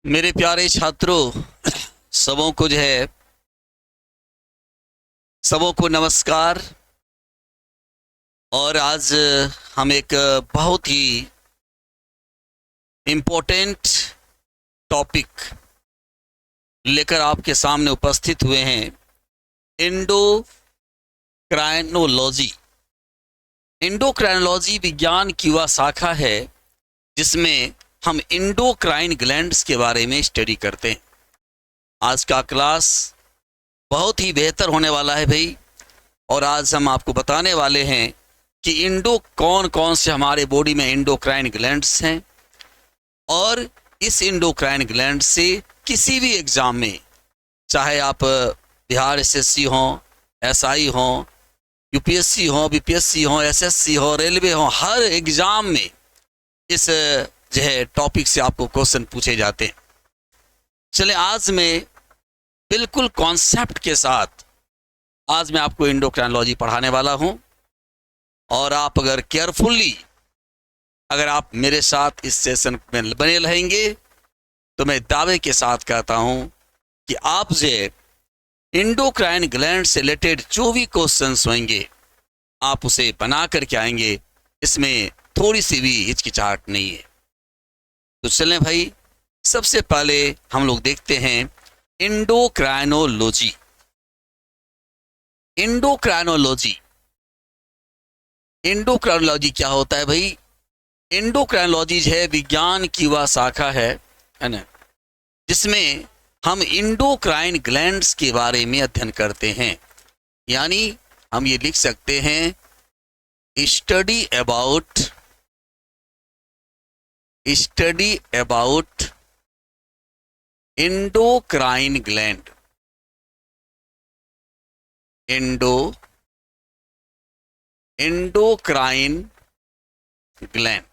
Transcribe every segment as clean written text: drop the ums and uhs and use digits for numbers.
मेरे प्यारे छात्रों, सबों को जो है सबों को नमस्कार। और आज हम एक बहुत ही इम्पोर्टेंट टॉपिक लेकर आपके सामने उपस्थित हुए हैं। एंडोक्राइनोलॉजी। एंडोक्राइनोलॉजी विज्ञान की वह शाखा है जिसमें हम एंडोक्राइन ग्लैंड्स के बारे में स्टडी करते हैं। आज का क्लास बहुत ही बेहतर होने वाला है भाई। और आज हम आपको बताने वाले हैं कि कौन कौन से हमारे बॉडी में एंडोक्राइन ग्लैंड्स हैं, और इस एंडोक्राइन ग्लैंड से किसी भी एग्जाम में, चाहे आप बिहार एसएससी हो, एसआई हो, यूपीएससी हो, बीपीएससी हो, एसएससी हो, रेलवे हो, हर एग्जाम में इस जो है टॉपिक से आपको क्वेश्चन पूछे जाते हैं। चले आज मैं बिल्कुल कॉन्सेप्ट के साथ आज मैं आपको एंडोक्राइनोलॉजी पढ़ाने वाला हूं। और आप अगर केयरफुली अगर आप मेरे साथ इस सेशन में बने रहेंगे तो मैं दावे के साथ कहता हूं कि आप जो एंडोक्राइन ग्लैंड से रिलेटेड जो भी क्वेश्चंस होंगे आप उसे बना करके आएंगे। इसमें थोड़ी सी भी हिचकिचाहट नहीं है। तो चलें भाई, सबसे पहले हम लोग देखते हैं एंडोक्राइनोलॉजी। एंडोक्राइनोलॉजी एंडोक्राइनोलॉजी क्या होता है भाई? एंडोक्राइनोलॉजी है विज्ञान की वह शाखा है ना, जिसमें हम एंडोक्राइन ग्लैंड्स के बारे में अध्ययन करते हैं। यानी हम ये लिख सकते हैं study about endocrine gland. Endocrine gland,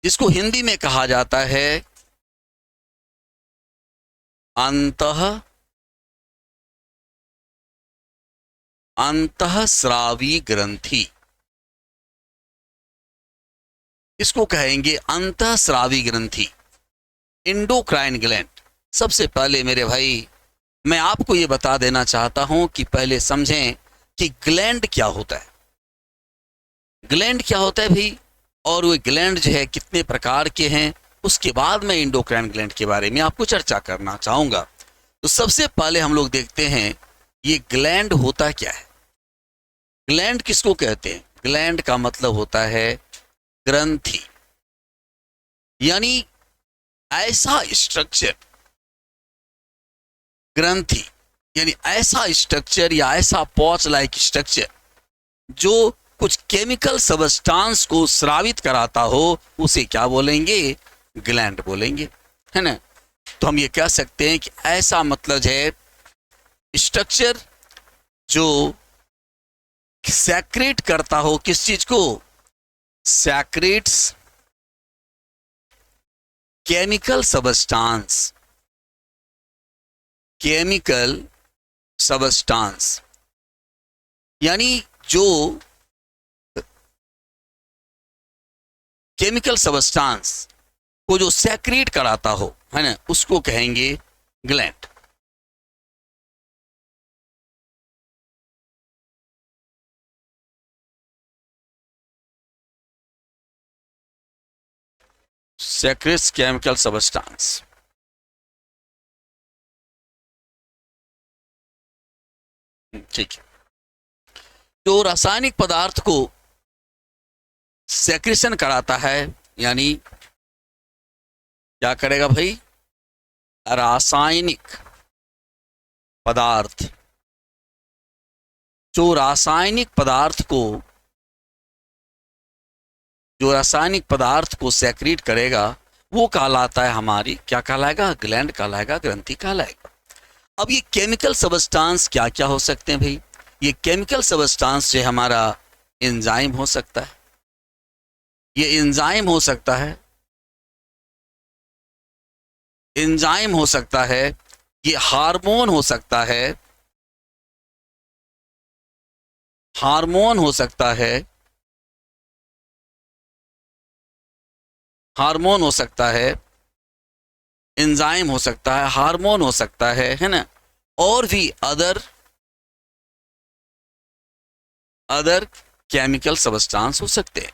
जिसको हिंदी में कहा जाता है अंतःस्रावी ग्रंथि। इसको कहेंगे अंतःस्रावी ग्रंथि, एंडोक्राइन ग्लैंड। सबसे पहले मेरे भाई मैं आपको ये बता देना चाहता हूं कि पहले समझें कि ग्लैंड क्या होता है। ग्लैंड क्या होता है भाई, और वो ग्लैंड जो है कितने प्रकार के हैं, उसके बाद मैं एंडोक्राइन ग्लैंड के बारे में आपको चर्चा करना चाहूंगा। तो सबसे पहले हम लोग देखते हैं ये ग्लैंड होता क्या है। ग्लैंड किसको कहते हैं? ग्लैंड का मतलब होता है ग्रंथि। यानी ऐसा स्ट्रक्चर, ग्रंथि यानी ऐसा स्ट्रक्चर या ऐसा पॉच लाइक स्ट्रक्चर जो कुछ केमिकल सबस्टांस को स्रावित कराता हो, उसे क्या बोलेंगे? ग्लैंड बोलेंगे, है ना। तो हम ये कह सकते हैं कि ऐसा मतलब है स्ट्रक्चर जो सैक्रेट करता हो, किस चीज को? सैक्रेट्स केमिकल सबस्टांस, केमिकल सबस्टांस यानी जो केमिकल सबस्टांस को जो सैक्रेट कराता हो, है ना, उसको कहेंगे ग्लैंड। सैक्रेट्स chemical substance. ठीक है। जो रासायनिक पदार्थ को सेक्रेशन कराता है, यानी क्या करेगा भाई? रासायनिक पदार्थ, जो रासायनिक पदार्थ को जो रासायनिक पदार्थ को सेक्रेट करेगा वो कहलाता है हमारी, क्या कहलाएगा? ग्लैंड कहलाएगा, ग्रंथि कहलाएगा। अब ये केमिकल सबस्टांस क्या क्या हो सकते हैं भाई? ये केमिकल सबस्टांस जो हमारा एंजाइम हो सकता है, ये एंजाइम हो सकता है, एंजाइम हो सकता है, ये हार्मोन हो सकता है, हार्मोन हो सकता है, हार्मोन हो सकता है, एंजाइम हो सकता है, हार्मोन हो सकता है ना, और भी अदर केमिकल सब्सटेंस हो सकते हैं,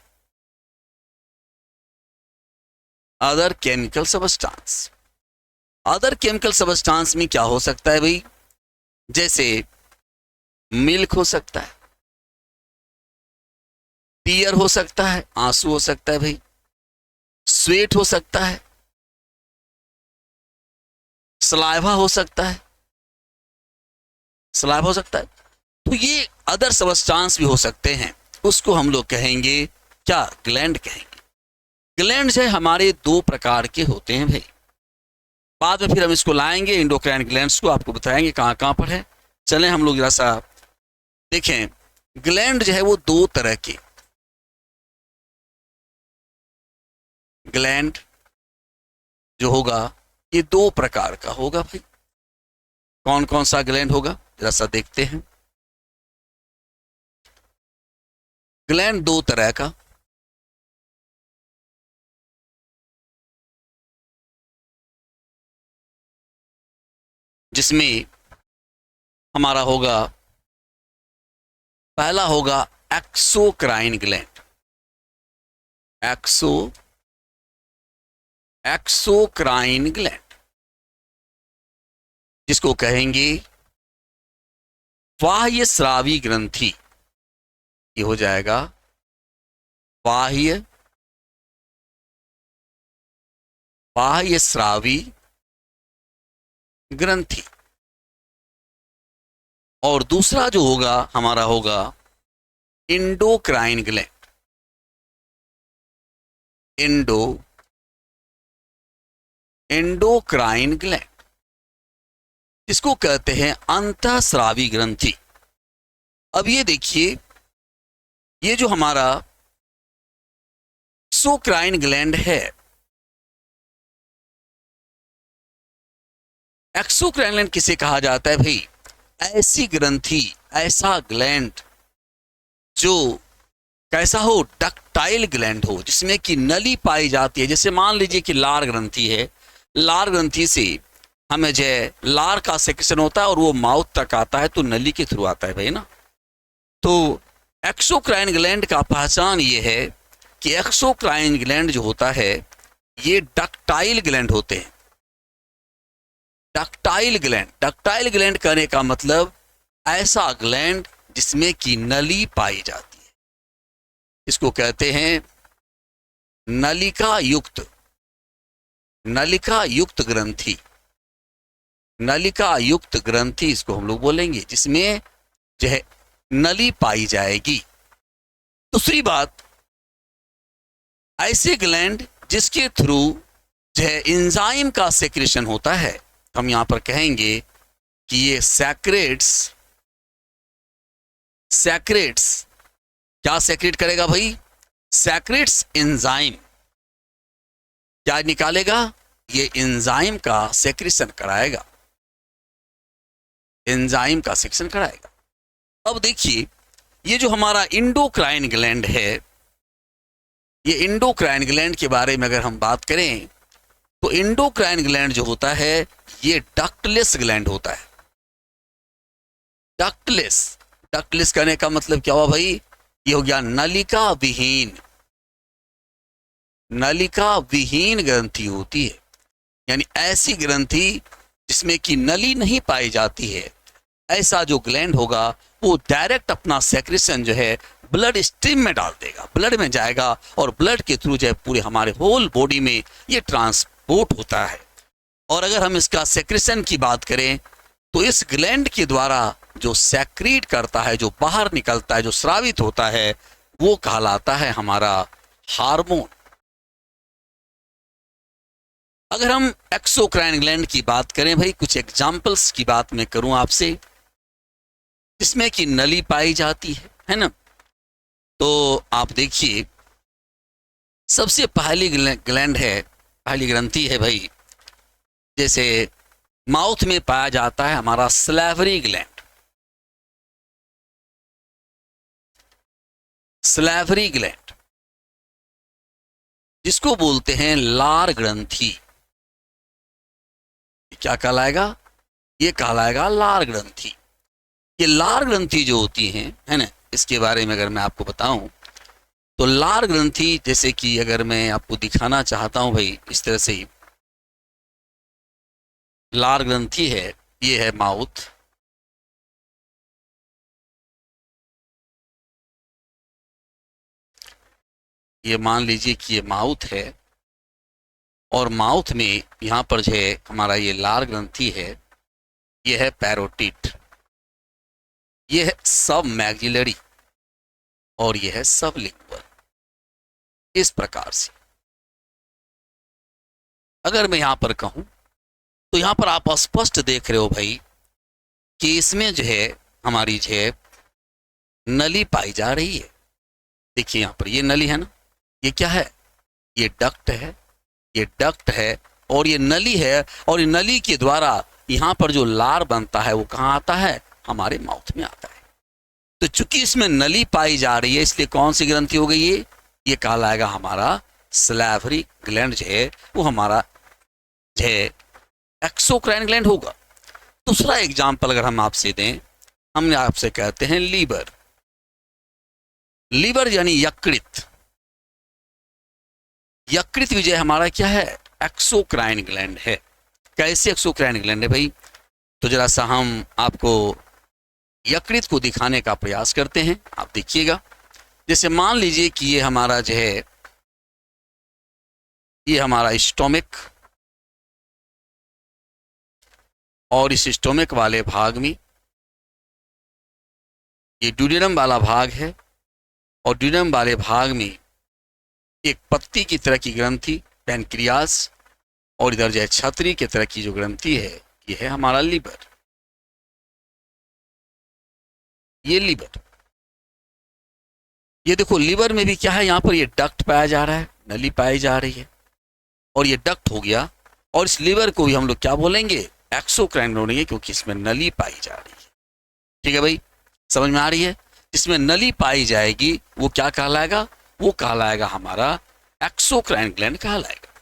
other chemical substance. Other chemical substance में क्या हो सकता है भाई? जैसे मिल्क हो सकता है, टीयर हो सकता है, आंसू हो सकता है भाई, स्वेट हो सकता है, सलाइवा हो सकता है, सलाइवा हो सकता है। तो ये अदर सब्सटेंस भी हो सकते हैं, उसको हम लोग कहेंगे क्या? ग्लैंड कहेंगे। ग्लैंड है हमारे दो प्रकार के होते हैं भाई, बाद में फिर हम इसको लाएंगे इंडोक्राइन ग्लैंड्स को, आपको बताएंगे कहाँ कहाँ पर है। चलें हम लोग जरा सा देखें। ग्लैंड जो है वो दो तरह के, ग्लैंड जो होगा ये दो प्रकार का होगा भाई। कौन कौन सा ग्लैंड होगा जरा सा देखते हैं। ग्लैंड दो तरह का, जिसमें हमारा होगा, पहला होगा एक्सोक्राइन ग्लैंड। एक्सोक्राइन ग्लैंड, जिसको कहेंगे बाह्य स्रावी ग्रंथि। ये हो जाएगा बाह्य स्रावी ग्रंथि। और दूसरा जो होगा हमारा होगा इंडोक्राइन ग्लैंड। एंडोक्राइन ग्लैंड, जिसको कहते हैं अंतःस्रावी ग्रंथि। अब ये देखिए, ये जो हमारा एक्सोक्राइन ग्लैंड है, एक्सोक्राइन ग्लैंड किसे कहा जाता है भाई? ऐसी ग्रंथि, ऐसा ग्लैंड जो कैसा हो? डक्टाइल ग्लैंड हो, जिसमें कि नली पाई जाती है। जैसे मान लीजिए कि लार ग्रंथि है, लार ग्रंथि से हमें जो लार का सेक्रेशन होता है और वो माउथ तक आता है, तो नली के थ्रू आता है भाई ना। तो एक्सोक्राइन ग्लैंड का पहचान ये है कि एक्सोक्राइन ग्लैंड जो होता है ये डक्टाइल ग्लैंड होते हैं। डक्टाइल ग्लैंड करने का मतलब ऐसा ग्लैंड जिसमें कि नली पाई जाती है, इसको कहते हैं नलिका युक्त ग्रंथि। नलिका युक्त ग्रंथि इसको हम लोग बोलेंगे, जिसमें जो है नली पाई जाएगी। दूसरी बात, ऐसे ग्लैंड जिसके थ्रू जो है एंजाइम का सेक्रेशन होता है, हम यहां पर कहेंगे कि ये सैक्रेट्स क्या सेक्रेट करेगा भाई? सैक्रेट्स एंजाइम क्या निकालेगा? ये एंजाइम का सेक्रेशन कराएगा, एंजाइम का सेक्रेशन कराएगा। अब देखिए, ये जो हमारा इंडोक्राइन ग्लैंड है, ये इंडोक्राइन ग्लैंड के बारे में अगर हम बात करें तो इंडोक्राइन ग्लैंड जो होता है ये डक्टलेस ग्लैंड होता है। डक्टलेस करने का मतलब क्या हुआ भाई? ये हो गया नलिका विहीन ग्रंथि होती है, यानी ऐसी ग्रंथि जिसमें कि नली नहीं पाई जाती है। ऐसा जो ग्लैंड होगा वो डायरेक्ट अपना सेक्रेशन जो है ब्लड स्ट्रीम में डाल देगा, ब्लड में जाएगा और ब्लड के थ्रू जो है पूरे हमारे होल बॉडी में ये ट्रांसपोर्ट होता है। और अगर हम इसका सेक्रेशन की बात करें तो इस ग्लैंड के द्वारा जो सेक्रीट करता है, जो बाहर निकलता है, जो स्रावित होता है, वो कहलाता है हमारा हार्मोन। अगर हम एक्सोक्राइन ग्लैंड की बात करें भाई, कुछ एग्जाम्पल्स की बात मैं करूं आपसे, जिसमें कि नली पाई जाती है ना। तो आप देखिए, सबसे पहली ग्लैंड है, पहली ग्रंथि है भाई, जैसे माउथ में पाया जाता है हमारा सलाइवरी ग्लैंड। जिसको बोलते हैं लार ग्रंथि। क्या कहलाएगा? ये कहलाएगा लार ग्रंथि। ये लार ग्रंथि जो होती हैं, है ना, इसके बारे में अगर मैं आपको बताऊं तो लार ग्रंथि, जैसे कि अगर मैं आपको दिखाना चाहता हूं भाई, इस तरह से ही लार ग्रंथि है, ये है माउथ, ये मान लीजिए कि ये माउथ है, और माउथ में यहां पर जो है हमारा ये लार ग्रंथि है, ये है पैरोटिड, ये है सब मैक्सिलरी, और ये है सब लिंगुअल। इस प्रकार से अगर मैं यहां पर कहूं तो यहां पर आप स्पष्ट देख रहे हो भाई कि इसमें जो है हमारी जो है नली पाई जा रही है। देखिए यहां पर ये नली है ना, ये क्या है? ये डक्ट है, ये डक्ट है, और ये नली है, और ये नली के द्वारा यहां पर जो लार बनता है वो कहां आता है? हमारे माउथ में आता है। तो चूंकि इसमें नली पाई जा रही है, इसलिए कौन सी ग्रंथि हो गई? ये कहलाएगा हमारा सलाइवरी ग्लैंड जो है, वो हमारा जो है एक्सोक्राइन ग्लैंड होगा। दूसरा एग्जाम्पल अगर हम आपसे दें, हमने आपसे कहते हैं लीवर। लीवर यानी यकृत। यकृत विजय हमारा क्या है? एक्सोक्राइन ग्लैंड है। कैसे एक्सोक्राइन ग्लैंड है भाई? तो जरा सा हम आपको यकृत को दिखाने का प्रयास करते हैं, आप देखिएगा। जैसे मान लीजिए कि ये हमारा जो है, ये हमारा स्टोमिक, और इस स्टोमिक वाले भाग में ये ड्यूडेनम वाला भाग है, और ड्यूडेनम वाले भाग में एक पत्ती की तरह की ग्रंथि पैनक्रियास, और इधर जो है छतरी की तरह की जो ग्रंथि है, ये है हमारा लीवर। ये लीवर, ये देखो लीवर में भी क्या है, यहां पर ये डक्ट पाया जा रहा है, नली पाई जा रही है, और ये डक्ट हो गया, और इस लीवर को भी हम लोग क्या बोलेंगे? एक्सोक्राइन बोलेंगे, क्योंकि इसमें नली पाई जा रही है। ठीक है भाई, समझ में आ रही है? इसमें नली पाई जाएगी वो क्या कहलाएगा? वो कहलाएगा हमारा एक्सोक्राइन ग्लैंड कहलाएगा।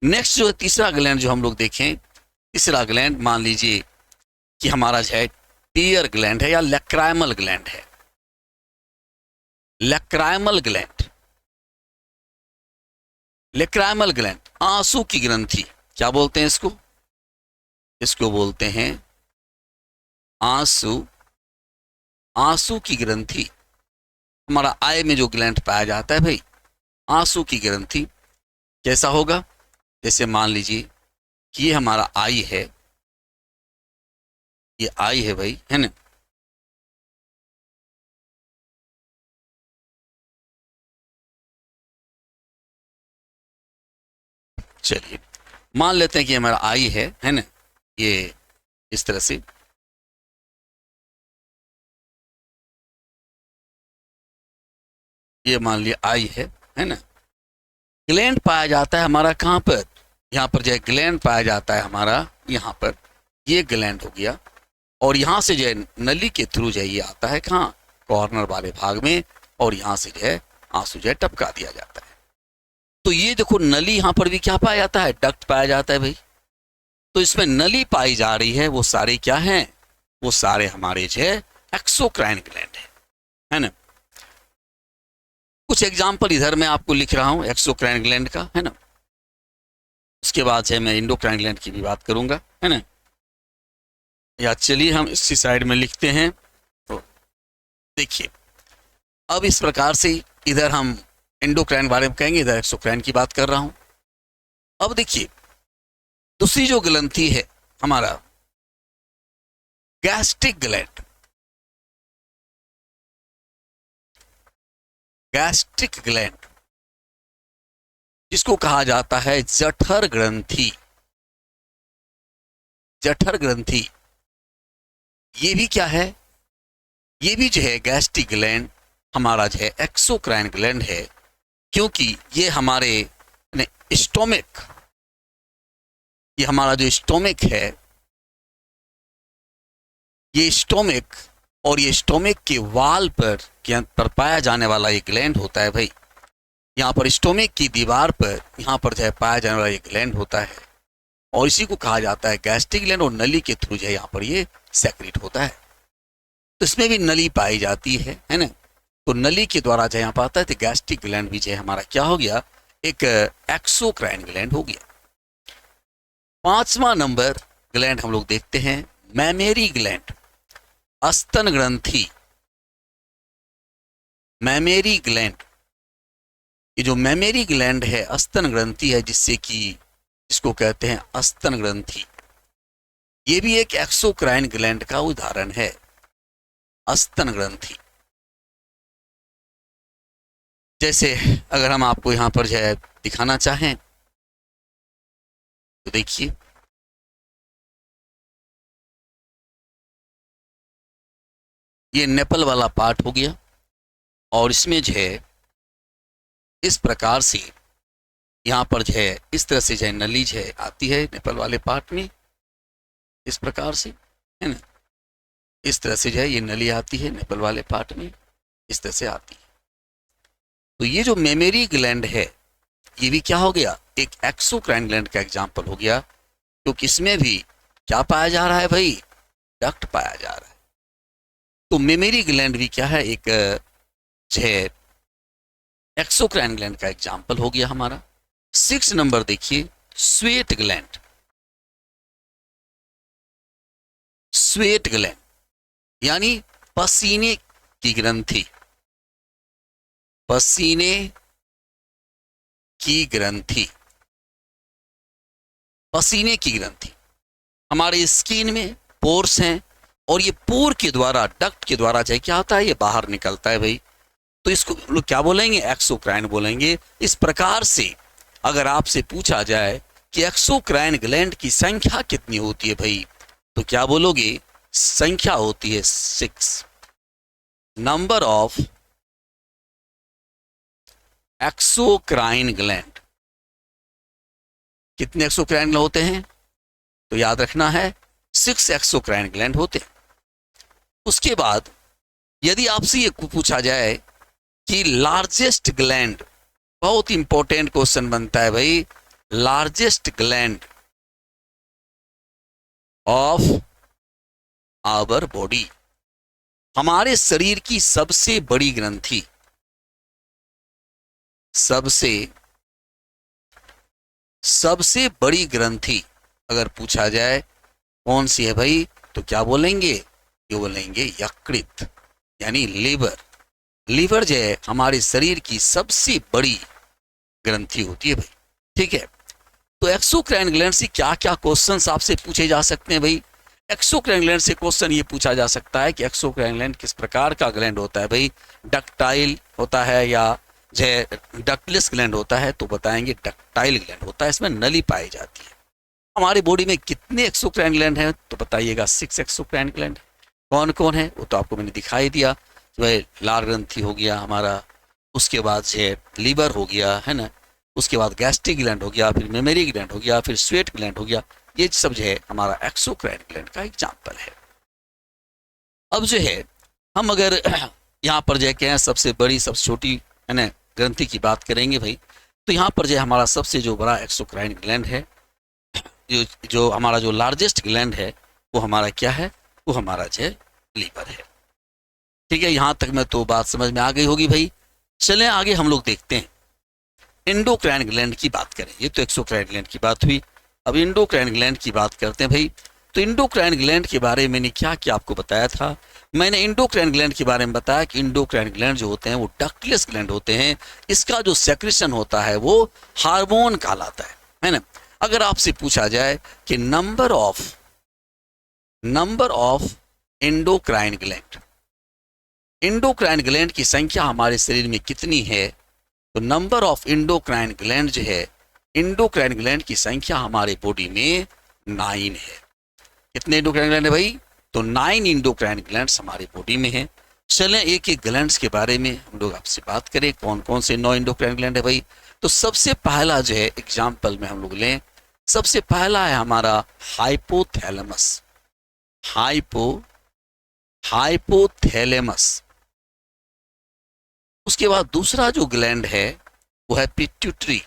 नेक्स्ट जो है तीसरा ग्लैंड जो हम लोग देखें, तीसरा ग्लैंड मान लीजिए कि हमारा जो है पियर ग्लैंड है या लैक्राइमल ग्लैंड है। लैक्राइमल ग्लैंड, लैक्राइमल ग्लैंड आंसू की ग्रंथि, क्या बोलते हैं इसको? इसको बोलते हैं आंसू, आंसू की ग्रंथि। हमारा आई में जो ग्लैंड पाया जाता है भाई, आंसू की ग्रंथि कैसा होगा? जैसे मान लीजिए कि ये हमारा आई है, ये आई है भाई, है ना, चलिए मान लेते हैं कि हमारा आई है ना, ये इस तरह से, ये मान लिया आई है ना। ग्लैंड पाया जाता है हमारा कहाँ पर? यहाँ पर जो है ग्लैंड पाया जाता है हमारा यहाँ पर, ये ग्लैंड हो गया, और यहाँ से जो है नली के थ्रू जो है ये आता है कहाँ? कॉर्नर वाले भाग में, और यहाँ से जो है आंसू जो है टपका दिया जाता है। तो ये देखो नली यहाँ पर भी क्या पाया जाता है? डक्ट पाया जाता है भाई। तो इसमें नली पाई जा रही है, वो सारे क्या हैं? वो सारे हमारे जो है एक्सोक्राइन ग्लैंड है ना। कुछ एग्जाम्पल इधर मैं आपको लिख रहा हूं एक्सोक्राइन ग्लैंड का, है ना। उसके बाद से मैं इंडोक्राइन ग्लैंड की भी बात करूंगा, है ना। या चलिए हम इसी साइड में लिखते हैं। तो देखिए अब इस प्रकार से इधर हम इंडोक्राइन बारे में कहेंगे, इधर एक्सोक्राइन की बात कर रहा हूं। अब देखिए दूसरी जो ग्रंथि है हमारा गैस्ट्रिक ग्लैंड, गैस्ट्रिक ग्लैंड जिसको कहा जाता है जठर ग्रंथि, जठर ग्रंथि, ये भी क्या है? ये भी जो है गैस्ट्रिक ग्लैंड हमारा जो है एक्सोक्राइन ग्लैंड है, क्योंकि ये हमारे स्टोमिक, ये हमारा जो स्टोमिक है, ये स्टोमिक और ये स्टोमिक के वाल पर पाया जाने वाला ये ग्लैंड होता है भाई, यहाँ पर स्टोमिक की दीवार पर यहाँ पर जो है पाया जाने वाला ये ग्लैंड होता है और इसी को कहा जाता है गैस्ट्रिक ग्लैंड, और नली के थ्रू जो है यहाँ पर ये सेक्रेट होता है। तो इसमें भी नली पाई जाती है ना। तो नली के द्वारा जो यहाँ पर आता है, तो गैस्ट्रिक ग्लैंड भी जो है हमारा क्या हो गया, एक एक्सोक्राइन ग्लैंड हो गया। 5वां नंबर ग्लैंड हम लोग देखते हैं, मैमेरी ग्लैंड, स्तन ग्रंथि। मैमेरी ग्लैंड, ये जो मैमेरी ग्लैंड है स्तन ग्रंथि है, जिसको कहते हैं स्तन ग्रंथि, ये भी एक एक्सोक्राइन ग्लैंड का उदाहरण है, स्तन ग्रंथि। जैसे अगर हम आपको यहां पर जो है दिखाना चाहें तो देखिए, ये नेपल वाला पार्ट हो गया और इसमें जो है इस प्रकार से यहाँ पर जो है इस तरह से जो है नली जो है आती है नेपल वाले पार्ट में, इस प्रकार से, है ना। इस तरह से जो है ये नली आती है नेपल वाले पार्ट में, इस तरह से आती है। तो ये जो मेमेरी ग्लैंड है ये भी क्या हो गया, एक एक्सोक्राइन ग्लैंड का एग्जाम्पल हो गया, क्योंकि इसमें भी क्या पाया जा रहा है भाई, डक्ट पाया जा रहा है। तो मेमेरी ग्लैंड भी क्या है, एक जो है एक्सोक्राइन ग्लैंड का एग्जाम्पल हो गया हमारा। 6 नंबर देखिए, स्वेट ग्लैंड। स्वेट ग्लैंड यानी पसीने की ग्रंथि, पसीने की ग्रंथि, पसीने की ग्रंथि। हमारे स्किन में पोर्स हैं और ये पोर के द्वारा, डक्ट के द्वारा जो क्या होता है, ये बाहर निकलता है भाई। तो इसको लोग क्या बोलेंगे, एक्सोक्राइन बोलेंगे। इस प्रकार से अगर आपसे पूछा जाए कि एक्सोक्राइन ग्लैंड की संख्या कितनी होती है भाई, तो क्या बोलोगे, संख्या होती है 6। नंबर ऑफ एक्सोक्राइन ग्लैंड, कितने एक्सोक्राइन ग्लैंड होते हैं, तो याद रखना है 6 एक्सोक्राइन ग्लैंड होते हैं। उसके बाद यदि आपसे ये पूछा जाए कि लार्जेस्ट ग्लैंड, बहुत इंपॉर्टेंट क्वेश्चन बनता है भाई, largest gland of our body, हमारे शरीर की सबसे बड़ी ग्रंथि, सबसे बड़ी ग्रंथि अगर पूछा जाए कौन सी है भाई, तो क्या बोलेंगे, ये बोलेंगे यकृत, यानी लीवर। लीवर जो है हमारे शरीर की सबसे बड़ी ग्रंथि होती है भाई, ठीक है। तो एक्सोक्राइन ग्लैंड से क्या क्या क्वेश्चंस आपसे पूछे जा सकते हैं भाई। एक्सोक्राइन ग्लैंड से क्वेश्चन ये पूछा जा सकता है कि एक्सोक्राइन ग्लैंड किस प्रकार का ग्लैंड होता है भाई, डक्टाइल होता है या जो डक्टलेस ग्लैंड होता है, तो बताएंगे डक्टाइल ग्लैंड होता है, इसमें नली पाई जाती है। हमारे बॉडी में कितने एक्सोक्राइन ग्लैंड हैं, तो बताइएगा 6 एक्सोक्राइन ग्लैंड। कौन कौन है वो तो आपको मैंने दिखाई दिया, लार ग्रंथि हो गया हमारा, उसके बाद से लीवर हो गया, है ना, उसके बाद गैस्ट्रिक ग्लैंड हो गया, फिर मेमोरी ग्लैंड हो गया, फिर स्वेट ग्लैंड हो गया। ये सब जो है हमारा एक्सोक्राइन ग्लैंड का एग्जाम्पल है। अब जो है हम अगर यहाँ पर जो कहें सबसे बड़ी सबसे छोटी, है ना, ग्रंथि की बात करेंगे भाई, तो यहाँ पर जो हमारा सबसे जो बड़ा एक्सोक्राइन ग्लैंड है, जो हमारा जो लार्जेस्ट ग्लैंड है, वो हमारा क्या है, वो हमारा जो लीवर है। ठीक है, यहाँ तक में तो बात समझ में आ गई होगी भाई। चलें आगे हम लोग देखते हैं, एंडोक्राइन ग्लैंड की बात करें। ये तो एक्सोक्राइन ग्लैंड की बात हुई, अब एंडोक्राइन ग्लैंड की बात करते हैं भाई। तो एंडोक्राइन ग्लैंड के बारे में मैंने क्या क्या आपको बताया था, मैंने एंडोक्राइन ग्लैंड के बारे में बताया कि एंडोक्राइन ग्लैंड जो होते हैं वो डक्टलेस ग्लैंड होते हैं। इसका जो सेक्रेशन होता है वो हार्मोन कहलाता है ना। अगर आपसे पूछा जाए कि number of endocrine gland, endocrine gland की संख्या हमारे शरीर में कितनी है, तो नंबर ऑफ एंडोक्राइन ग्लैंड जो है, एंडोक्राइन ग्लैंड की संख्या हमारे बॉडी में 9 है। कितने एंडोक्राइन ग्लैंड है भाई, तो 9 एंडोक्राइन ग्लैंड्स हमारे बॉडी में है। चलें एक एक ग्लैंड्स के बारे में हम लोग आपसे बात करें, कौन कौन से 9 एंडोक्राइन ग्लैंड है भाई। तो सबसे पहला जो है एग्जाम्पल में हम लोग लें, सबसे पहला है हमारा हाइपोथैलेमस, हाइपोथैलेमस। उसके बाद दूसरा जो ग्लैंड है वो है पिट्यूटरी।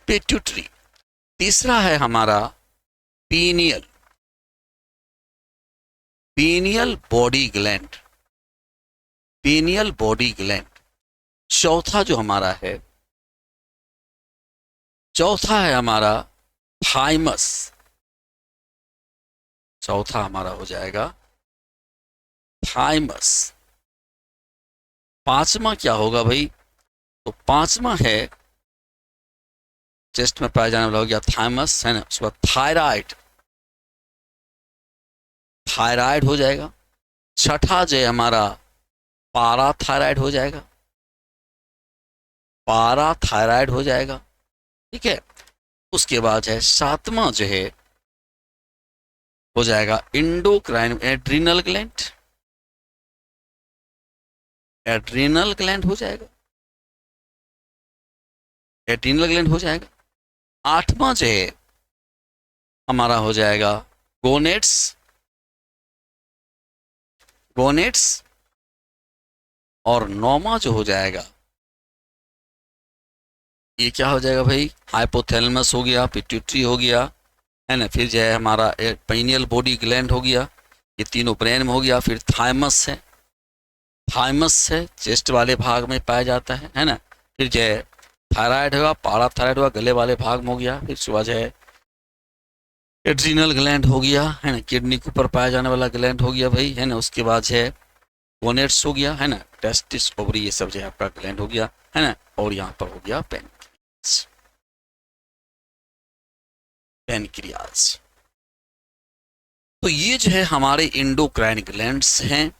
पिट्यूटरी। तीसरा है हमारा pineal, pineal body gland, pineal body gland. चौथा जो हमारा है, चौथा है हमारा थाइमस, चौथा हमारा हो जाएगा थाइमस। पांचवा क्या होगा भाई? तो पांचवा है चेस्ट में पाया जाने वाला हो गया थाइमस, है ना। उसके बाद थायराइड, थायराइड हो जाएगा। छठा जो है हमारा पाराथायराइड हो जाएगा, पाराथायराइड हो जाएगा, ठीक है। उसके बाद है सातवां जो है हो जाएगा endocrine, adrenal gland, adrenal gland हो जाएगा, एड्रीनल ग्लैंड हो जाएगा। आठवां जो है हमारा हो जाएगा गोनेट्स, गोनेट्स। और नौवां जो हो जाएगा ये क्या हो जाएगा भाई? हाइपोथैलेमस हो गया, पिट्यूटरी हो गया, है ना। फिर जो है हमारा पेनियल बॉडी ग्लैंड हो गया, ये तीनों ब्रेन में हो गया। फिर थाइमस है, थाइमस है चेस्ट वाले भाग में पाया जाता है ना। फिर जो है थायराइड होगा, पाराथायराइड होगा, गले वाले भाग में हो गया। फिर उसके बाद जो है एड्रीनल ग्लैंड हो गया, है ना, किडनी के ऊपर पाया जाने वाला ग्लैंड हो गया भाई, है ना। उसके बाद जो है गोनेट्स हो गया, है ना, टेस्टिस, ओवरी, ये सब जो है आपका ग्लैंड हो गया, है ना। और यहाँ पर हो गया पेनक्रियाज, पेनक्रियाज। तो ये जो है हमारे इंडोक्राइन ग्लैंड्स हैं,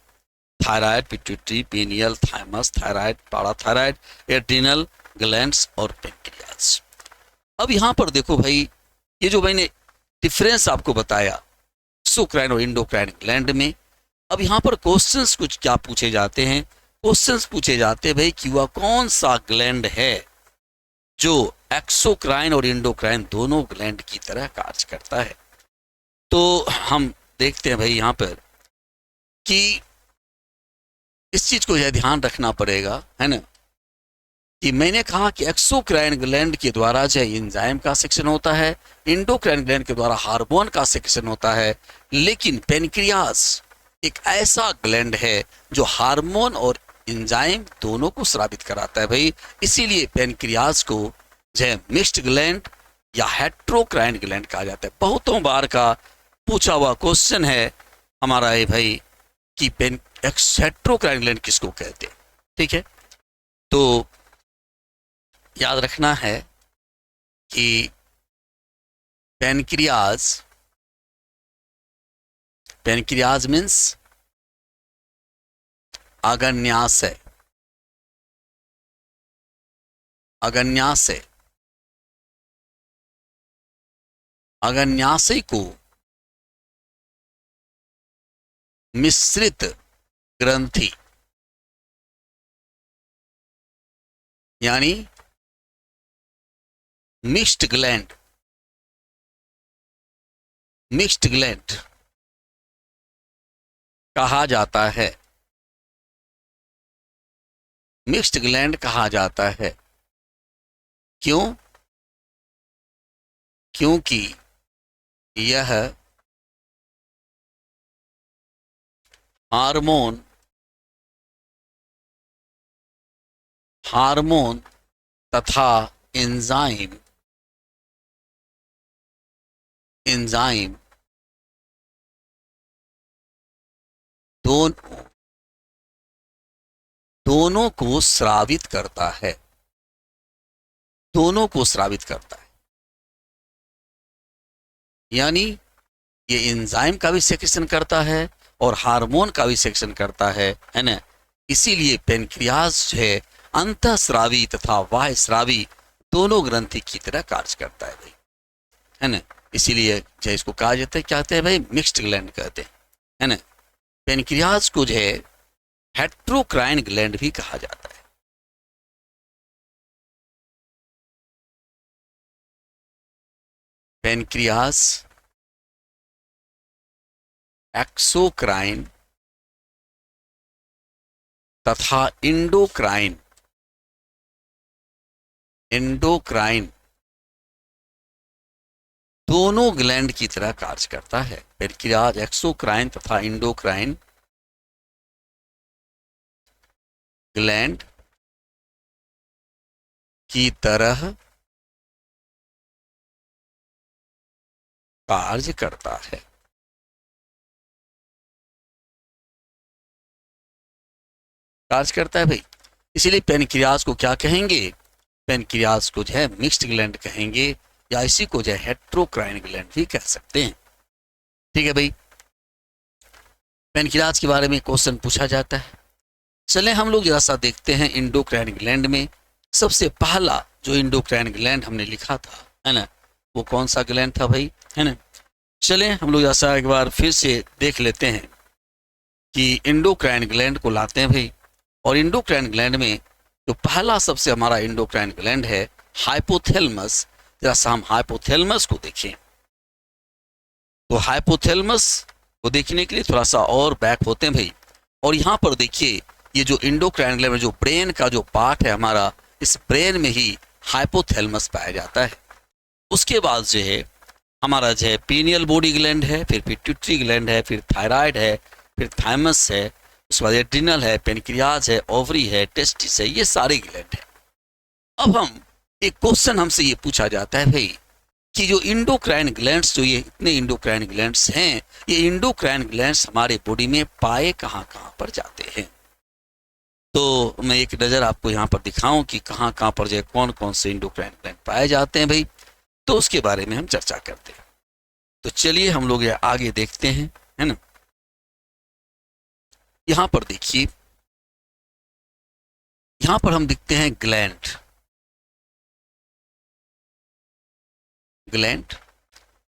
thyroid, pituitary, pineal, thymus, thyroid, parathyroid, adrenal glands और पेनक्रियाज। अब यहाँ पर देखो भाई, ये जो मैंने डिफरेंस आपको बताया एक्सोक्राइन और इंडोक्राइन ग्लैंड में, अब यहाँ पर क्वेश्चंस कुछ क्या पूछे जाते हैं? क्वेश्चंस पूछे जाते हैं भाई कि वह कौन सा ग्लैंड है जो एक्सोक्राइन और इंडोक्राइन दोनों ग्लैंड की तरह कार्य करता है। तो हम देखते हैं भाई यहाँ पर कि इस चीज को यह ध्यान रखना पड़ेगा, है ना, कि मैंने कहा कि एक्सोक्राइन ग्लैंड के द्वारा जो एंजाइम का सेक्शन होता है, इंडोक्राइन ग्लैंड के द्वारा हार्मोन का सेक्शन होता है। लेकिन पेनक्रियाज एक ऐसा ग्लैंड है जो हार्मोन और एंजाइम दोनों को स्रावित कराता है भाई। इसीलिए पेनक्रियाज को जो है मिक्स्ड ग्लैंड या हेट्रोक्राइन ग्लैंड कहा जाता है। बहुतों बार का पूछा हुआ क्वेश्चन है हमारा ये भाई कि हेट्रोक्राइन ग्लैंड किसको कहते हैं, ठीक है। तो याद रखना है कि पेनक्रियाज, पेनक्रियाज मीन्स अग्न्याशय, अग्न्याशय, अग्न्याशय को मिश्रित ग्रंथि यानी मिक्स्ड ग्लैंड, मिक्स्ड ग्लैंड कहा जाता है, मिक्स्ड ग्लैंड कहा जाता है। क्यों? क्योंकि यह हार्मोन, हार्मोन तथा एंजाइम, एंजाइम दोनों, दोनों को स्रावित करता है, दोनों को स्रावित करता है। यानी ये एंजाइम का भी सेक्रेशन करता है और हार्मोन का भी सेक्रेशन करता है ना। इसीलिए पेनक्रियाज है अंतःस्रावी तथा बाह्य स्रावी दोनों ग्रंथि की तरह कार्य करता है भाई, है ना। इसीलिए जो इसको कहा जाता है, क्या कहते हैं भाई? मिक्स्ड ग्लैंड कहते हैं, है ना। पेनक्रियाज को जो है हेट्रोक्राइन ग्लैंड भी कहा जाता है। पेनक्रियाज, एक्सोक्राइन तथा इंडोक्राइन एंडोक्राइन दोनों ग्लैंड की तरह कार्य करता है। पेनक्रियाज एक्सोक्राइन तथा इंडोक्राइन ग्लैंड की तरह कार्य करता है। कार्य करता है भाई, इसीलिए पेनक्रियाज को क्या कहेंगे? पेनक्रियाज को जो है मिक्स्ड ग्लैंड कहेंगे, या इसी को जो है हेट्रोक्राइन ग्लैंड भी कह सकते हैं। ठीक है भाई, पेनक्रियाज के बारे में क्वेश्चन पूछा जाता है। चले हम लोग जरा सा देखते हैं इंडोक्राइन ग्लैंड में सबसे पहला जो इंडोक्राइन ग्लैंड हमने लिखा था, है ना, वो कौन सा ग्लैंड था भाई, है ना। चले हम लोग ऐसा एक बार फिर से देख लेते हैं कि इंडोक्राइन ग्लैंड को लाते हैं भाई। और इंडोक्राइन ग्लैंड में जो पहला सबसे हमारा इंडोक्राइन ग्लैंड है हाइपोथैलेमस। जरा सा हम हाइपोथैलेमस को देखें। तो हाइपोथैलेमस को देखने के लिए थोड़ा सा और बैक होते हैं भाई। और यहाँ पर देखिए, ये जो इंडोक्राइन ग्लैंड में जो ब्रेन का जो पार्ट है हमारा, इस ब्रेन में ही हाइपोथैलेमस पाया जाता है। उसके बाद जो है हमारा जो है पीनियल बॉडी ग्लैंड है, फिर पिट्यूटरी ग्लैंड है, फिर थायराइड है, फिर थाइमस है, उसके बाद एड्रिनल है, पेनक्रियाज है, ओवरी है, टेस्टिस है, ये सारे ग्लैंड है। अब हम एक क्वेश्चन हमसे ये पूछा जाता है भाई कि जो इंडोक्राइन ग्लैंड्स, जो ये इतने इंडोक्राइन ग्लैंड्स हैं, ये इंडोक्राइन ग्लैंड्स हमारे बॉडी में पाए कहाँ कहाँ पर जाते हैं। तो मैं एक नज़र आपको यहाँ पर दिखाऊं कि कहाँ कहाँ पर जो है कौन कौन से इंडोक्राइन ग्लैंड पाए जाते हैं भाई, तो उसके बारे में हम चर्चा करते हैं। तो चलिए हम लोग ये आगे देखते हैं, है ना। यहाँ पर देखिए, यहाँ पर हम दिखते हैं ग्लैंड, ग्लैंड,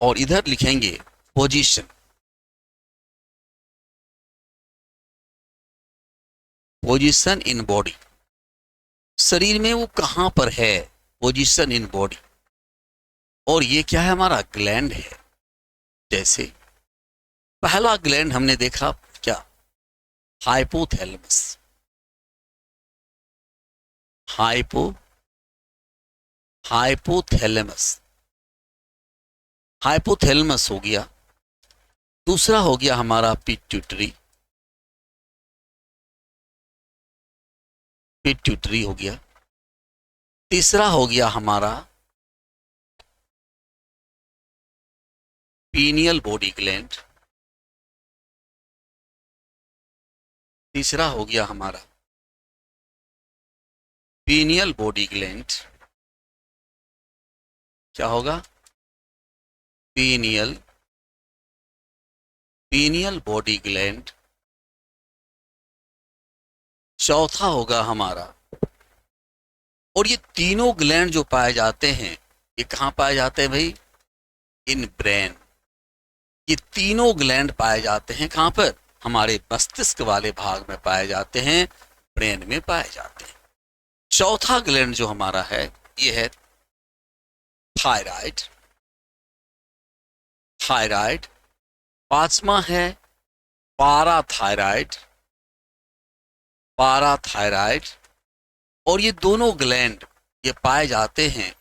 और इधर लिखेंगे पोजीशन, पोजीशन इन बॉडी, शरीर में वो कहां पर है, पोजीशन इन बॉडी। और ये क्या है, हमारा ग्लैंड है। जैसे पहला ग्लैंड हमने देखा क्या, हाइपोथैलेमस, हाइपोथैलेमस, हाइपोथैलेमस हो गया। दूसरा हो गया हमारा पिट्यूटरी, पिट्यूटरी हो गया। तीसरा हो गया हमारा पीनियल बॉडी ग्लैंड, तीसरा हो गया हमारा पीनियल बॉडी ग्लैंड। क्या होगा, पीनियल, पीनियल बॉडी ग्लैंड। चौथा होगा हमारा, और ये तीनों ग्लैंड जो पाए जाते हैं, ये कहाँ पाए जाते हैं भाई, इन ब्रेन। ये तीनों ग्लैंड पाए जाते हैं कहाँ पर, हमारे मस्तिष्क वाले भाग में पाए जाते हैं, ब्रेन में पाए जाते हैं। चौथा ग्लैंड जो हमारा है, ये है थायराइड, थायराइड। पांचवा है पाराथायराइड, पाराथायराइड। और ये दोनों ग्लैंड ये पाए जाते हैं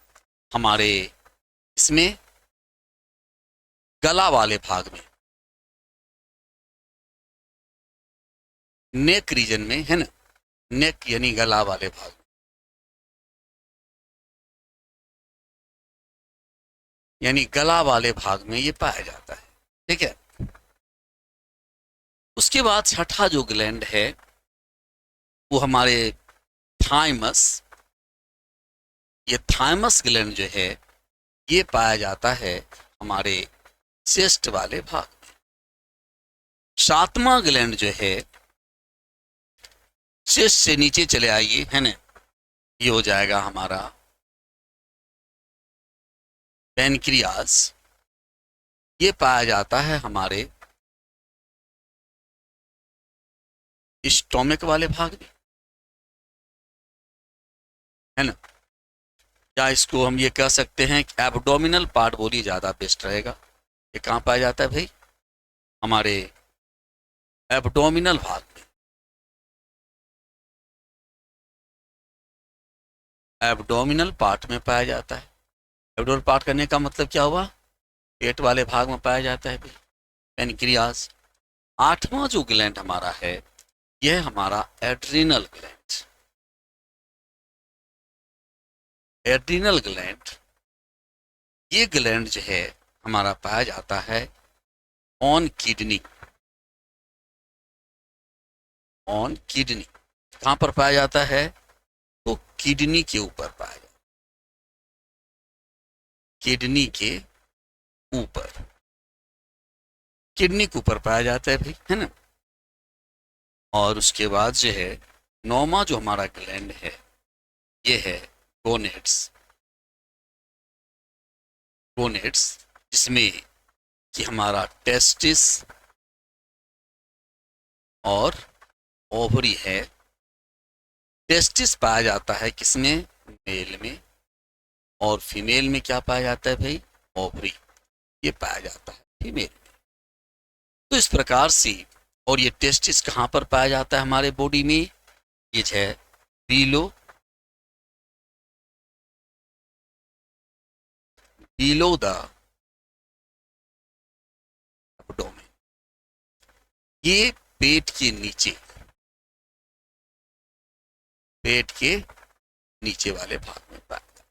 हमारे इसमें गला वाले भाग में, नेक रीजन में, है ना, नेक यानी गला वाले भाग में, यानी गला वाले भाग में ये पाया जाता है। ठीक है। उसके बाद छठा जो ग्लैंड है वो हमारे थाइमस, ये थाइमस ग्लैंड जो है ये पाया जाता है हमारे चेस्ट वाले भाग में। सातवां ग्लैंड जो है, चेस्ट से नीचे चले आइए, है ना, ये हो जाएगा हमारा पेनक्रियाज, ये पाया जाता है हमारे स्टोमक वाले भाग में, है ना। या इसको हम ये कह सकते हैं कि एब्डोमिनल पार्ट बोलिए, ज़्यादा बेस्ट रहेगा। ये कहाँ पाया जाता है भाई, हमारे एब्डोमिनल भाग में। एब्डोमिनल पार्ट में पाया जाता है। एब्डोमिनल पार्ट करने का मतलब क्या हुआ, पेट वाले भाग में पाया जाता है पेनक्रियाज। आठवां जो ग्लैंड हमारा है यह हमारा एड्रिनल ग्लैंड। एड्रिनल ग्लैंड, ये ग्लैंड जो है हमारा पाया जाता है ऑन किडनी। ऑन किडनी कहां पर पाया जाता है, तो किडनी के ऊपर पाया जाता है, किडनी के ऊपर, किडनी के ऊपर पाया जाता है भाई, है ना। और उसके बाद जो है नौवां जो हमारा ग्लैंड है ये है गोनेड्स। गोनेड्स जिसमें कि हमारा टेस्टिस और ओवरी है। टेस्टिस पाया जाता है किसमें, मेल में, और फीमेल में क्या पाया जाता है भाई, ओवरी, ये पाया जाता है फीमेल में। तो इस प्रकार से, और ये टेस्टिस कहाँ पर पाया जाता है हमारे बॉडी में, ये है बिलो द एब्डोमेन, ये पेट के नीचे, पेट के नीचे वाले भाग में पाया जाता है।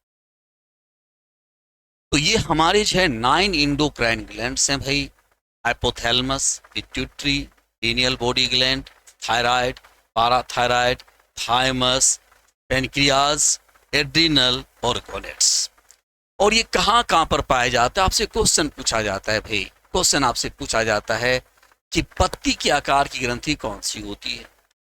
तो ये हमारे जो है 9 इंडोक्राइन ग्लैंड्स हैं भाई, hypothalamus, pituitary, pineal body gland, thyroid, parathyroid, thymus, pancreas, adrenal और गोनेड्स। और ये कहाँ कहाँ पर पाया जाता है, आपसे क्वेश्चन पूछा जाता है भाई, क्वेश्चन आपसे पूछा जाता है कि पत्ती के आकार की ग्रंथि कौन सी होती है।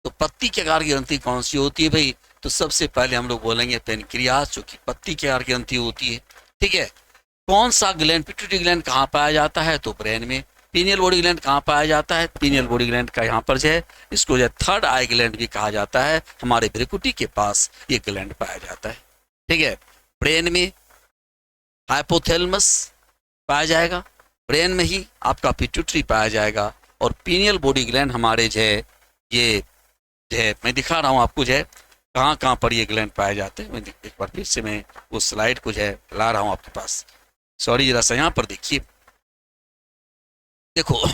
तो पत्ती के आकार की ग्रंथि कौन सी होती है भाई, तो सबसे पहले हम लोग बोलेंगे पेनक्रियाज, जो कि पत्ती के आकार की ग्रंथि होती है, ठीक है। कौन सा ग्लैंड, पिट्यूटरी ग्लैंड कहाँ पाया जाता है, तो ब्रेन में। पीनियल बॉडी ग्लैंड कहाँ पाया जाता है, पीनियल बॉडी ग्लैंड का यहाँ पर जो है इसको जो है थर्ड आई ग्लैंड भी कहा जाता है, हमारे भ्रुकुटी के पास ये ग्लैंड पाया जाता है, ठीक है। ब्रेन में हाइपोथैलेमस पाया जाएगा, ब्रेन में ही आपका पिट्यूटरी पाया जाएगा, और पीनियल बॉडी ग्लैंड हमारे जो है ये जो है मैं दिखा रहा हूँ आपको जो है कहाँ कहाँ पर ये ग्लैंड पाए जाते हैं। मैं एक बार फिर से मैं उस स्लाइड को जो है ला रहा हूँ आपके पास, सॉरी जरा सा, यहाँ पर देखिए, देखो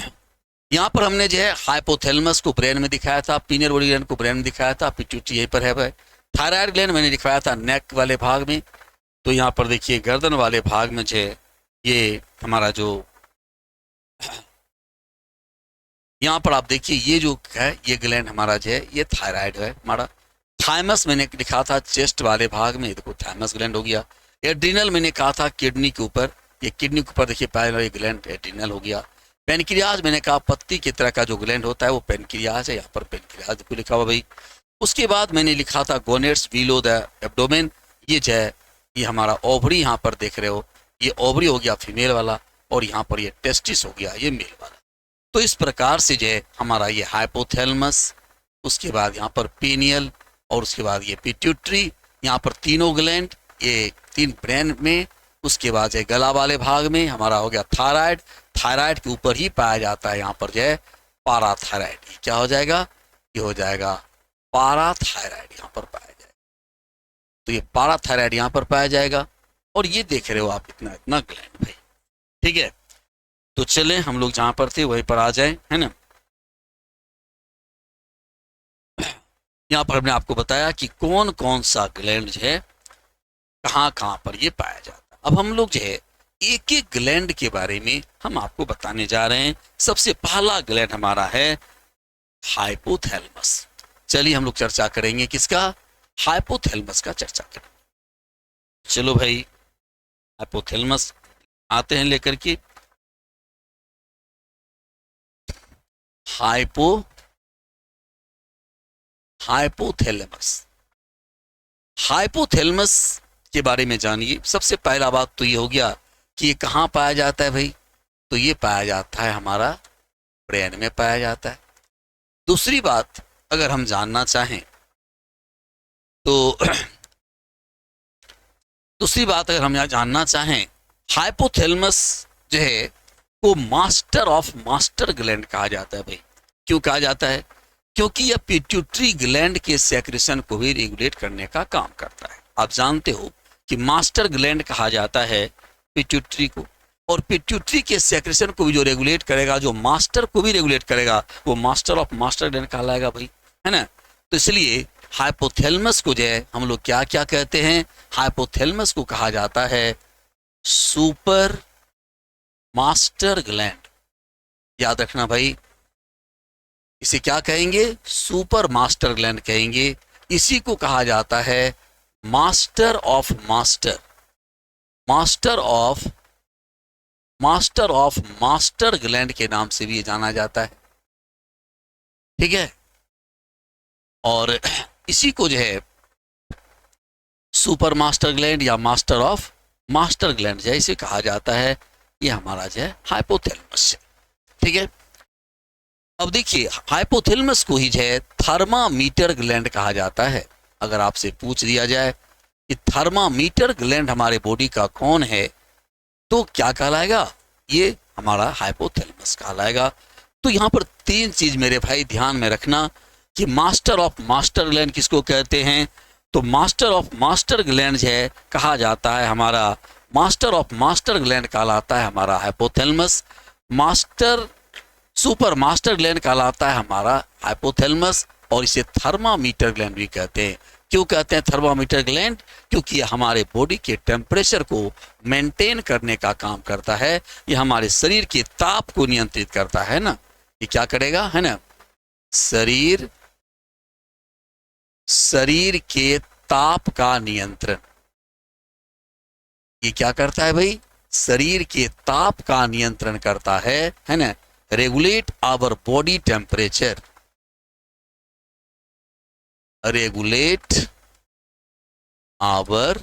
यहाँ पर हमने जो है हाइपोथैलेमस को ब्रेन में दिखाया था, पीनियल बॉडी ग्लैंड को ब्रेन में दिखाया था, पिट्यूटरी यहीं पर है भाई। थायराइड ग्लैंड मैंने दिखाया था नेक वाले भाग में। तो यहाँ पर देखिए गर्दन वाले भाग में जो है ये हमारा जो, यहाँ पर आप देखिए ये जो है ये ग्लैंड हमारा जो है ये थायराइड है हमारा। थाइमस मैंने लिखा था चेस्ट वाले भाग में, देखो थाइमस ग्लैंड हो गया। एड्रिनल मैंने कहा था किडनी के ऊपर, ये किडनी के ऊपर देखिए पहले ग्लैंड एड्रिनल हो गया। पेनक्रियाज मैंने कहा पत्ती की तरह का जो ग्लैंड होता है वो पेनक्रियाज है, यहाँ पर पेनक्रियाज को लिखा हुआ भाई। उसके बाद मैंने लिखा था गोनेड्स बिलो द एब्डोमेन, ये जो है ये हमारा ओवरी यहाँ पर देख रहे हो, ये ओवरी हो गया फीमेल वाला, और यहाँ पर ये टेस्टिस हो गया ये मेल वाला। तो इस प्रकार से जो है हमारा ये हाइपोथैलेमस, उसके बाद यहाँ पर पीनियल, और उसके बाद ये पिट्यूटरी, यहाँ पर तीनों ग्लैंड, ये तीन ब्रेन में, उसके बाद ये गला वाले भाग में हमारा हो गया थायराइड। थायराइड के ऊपर ही पाया जाता है यहाँ पर जो है पाराथायराइड, ये क्या हो जाएगा, ये हो जाएगा पाराथायराइड, यहाँ पर पाया जाएगा। तो ये पाराथायराइड यहाँ पर पाया जाएगा, और ये देख रहे हो आप इतना इतना ग्लैंड भाई, ठीक है। तो चलें हम लोग जहां पर थे वहीं पर आ जाएं, है ना। यहाँ पर हमने आपको बताया कि कौन कौन सा ग्लैंड जो है कहाँ कहाँ पर ये पाया जाता है। अब हम लोग जो है एक एक ग्लैंड के बारे में हम आपको बताने जा रहे हैं। सबसे पहला ग्लैंड हमारा है हाइपोथैलेमस। चलिए हम लोग चर्चा करेंगे किसका, हाइपोथैलेमस का चर्चा करेंगे। चलो भाई हाइपोथैलेमस आते हैं लेकर के। हाइपोथैलेमस, हाइपोथैलेमस के बारे में जानिए। सबसे पहला बात तो ये हो गया कि ये कहाँ पाया जाता है भाई, तो ये पाया जाता है हमारा ब्रेन में पाया जाता है। दूसरी बात अगर हम जानना चाहें तो दूसरी बात अगर हम यहाँ जानना चाहें, हाइपोथैलेमस जो है वो मास्टर ऑफ मास्टर ग्लैंड कहा जाता है भाई। क्यों कहा जाता है, क्योंकि यह पिट्यूटरी ग्लैंड के सेक्रेशन को भी रेगुलेट करने का काम करता है। आप जानते हो कि मास्टर ग्लैंड कहा जाता है पिट्यूटरी को, और पिट्यूटरी के सेक्रेशन को भी जो रेगुलेट करेगा, जो मास्टर को भी रेगुलेट करेगा, वो मास्टर ऑफ मास्टर ग्लैंड कहलाएगा भाई, है ना। तो इसलिए हाइपोथैलेमस को जो है हम लोग क्या क्या कहते हैं, हाइपोथैलेमस को कहा जाता है सुपर मास्टर ग्लैंड। याद रखना भाई, इसे क्या कहेंगे, सुपर मास्टर ग्लैंड कहेंगे। इसी को कहा जाता है master of master, master of master gland के नाम से भी ये जाना जाता है, ठीक है। और इसी को जो है सुपर मास्टर ग्लैंड या मास्टर ऑफ मास्टर ग्लैंड जैसे कहा जाता है, ये हमारा जो है हाइपोथैलेमस है, ठीक है। अब देखिए, हाइपोथैलेमस को ही जो है थर्मामीटर ग्लैंड कहा जाता है। अगर आपसे पूछ दिया जाए कि थर्मामीटर ग्लैंड हमारे बॉडी का कौन है, तो क्या कहलाएगा, ये हमारा हाइपोथैलेमस कहलाएगा। तो यहाँ पर तीन चीज मेरे भाई ध्यान में रखना कि मास्टर ऑफ मास्टर ग्लैंड किसको कहते हैं, तो मास्टर ऑफ मास्टर ग्लैंड है कहा जाता है हमारा, मास्टर ऑफ मास्टर ग्लैंड कहलाता है हमारा hypothalamus, master super master gland कहलाता है हमारा हाइपोथैलेमस, और इसे थर्मामीटर ग्लैंड भी कहते हैं। क्यों कहते हैं थर्मामीटर ग्लैंड, क्योंकि ये हमारे बॉडी के टेम्परेचर को मेंटेन करने का काम करता है, ये हमारे शरीर के ताप को नियंत्रित करता है ना, ये क्या करेगा, है ना, शरीर के ताप का नियंत्रण, ये क्या करता है भाई, शरीर के ताप का नियंत्रण करता है ना। Regulate our body temperature, regulate our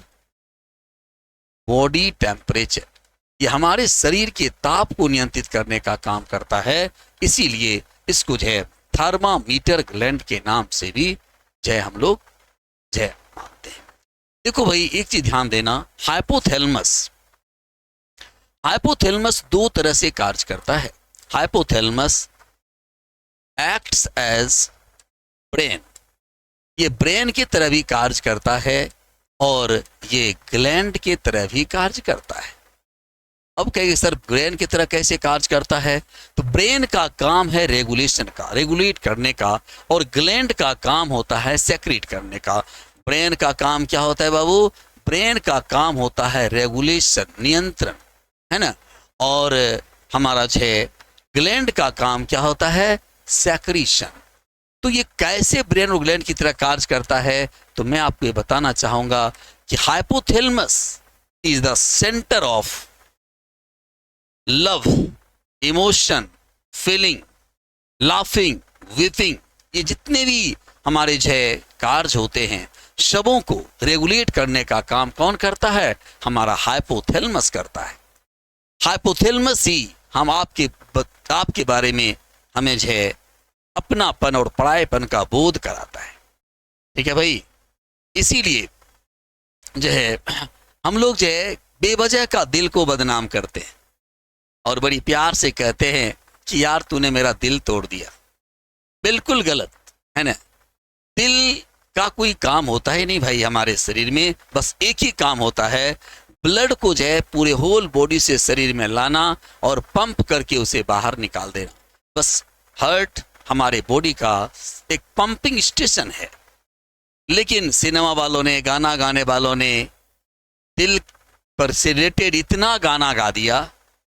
body temperature, ये हमारे शरीर के ताप को नियंत्रित करने का काम करता है, इसीलिए इसको जो है थर्मामीटर ग्लैंड के नाम से भी जय हम लोग जय मानते हैं। देखो भाई, एक चीज ध्यान देना, हाइपोथैलेमस दो तरह से कार्य करता है। हाइपोथैलेमस एक्ट्स एज ब्रेन, ये ब्रेन की तरह भी कार्य करता है और ये ग्लैंड की तरह भी कार्य करता है। अब कहेंगे सर ब्रेन की तरह कैसे कार्य करता है, तो ब्रेन का काम है रेगुलेशन का, रेगुलेट करने का, और ग्लैंड का काम होता है सेक्रेट करने का। ब्रेन का काम क्या होता है बाबू, ब्रेन का काम होता है रेगुलेशन, नियंत्रण, है ना, और हमारा ग्लैंड का काम क्या होता है, सेक्रीशन। तो ये कैसे ब्रेन और ग्लैंड की तरह कार्य करता है, तो मैं आपको ये बताना चाहूंगा कि hypothalamus is the centre of love, emotion, feeling, laughing, weeping, ये जितने भी हमारे कार्य होते हैं, सबों को रेगुलेट करने का काम कौन करता है, हमारा हाइपोथैलेमस करता है। हाइपोथैलेमस ही हम आपके बारे में हमें अपनापन और परायेपन का बोध कराता है, ठीक है भाई। इसीलिए हम लोग बेवजह का दिल को बदनाम करते हैं और बड़ी प्यार से कहते हैं कि यार तूने मेरा दिल तोड़ दिया। बिल्कुल गलत, है ना। दिल का कोई काम होता ही नहीं भाई हमारे शरीर में, बस एक ही काम होता है, ब्लड को पूरे होल बॉडी से शरीर में लाना और पंप करके उसे बाहर निकाल देना। बस हार्ट हमारे बॉडी का एक पंपिंग स्टेशन है। लेकिन सिनेमा वालों ने, गाना गाने वालों ने दिल पर से रिलेटेड इतना गाना गा दिया,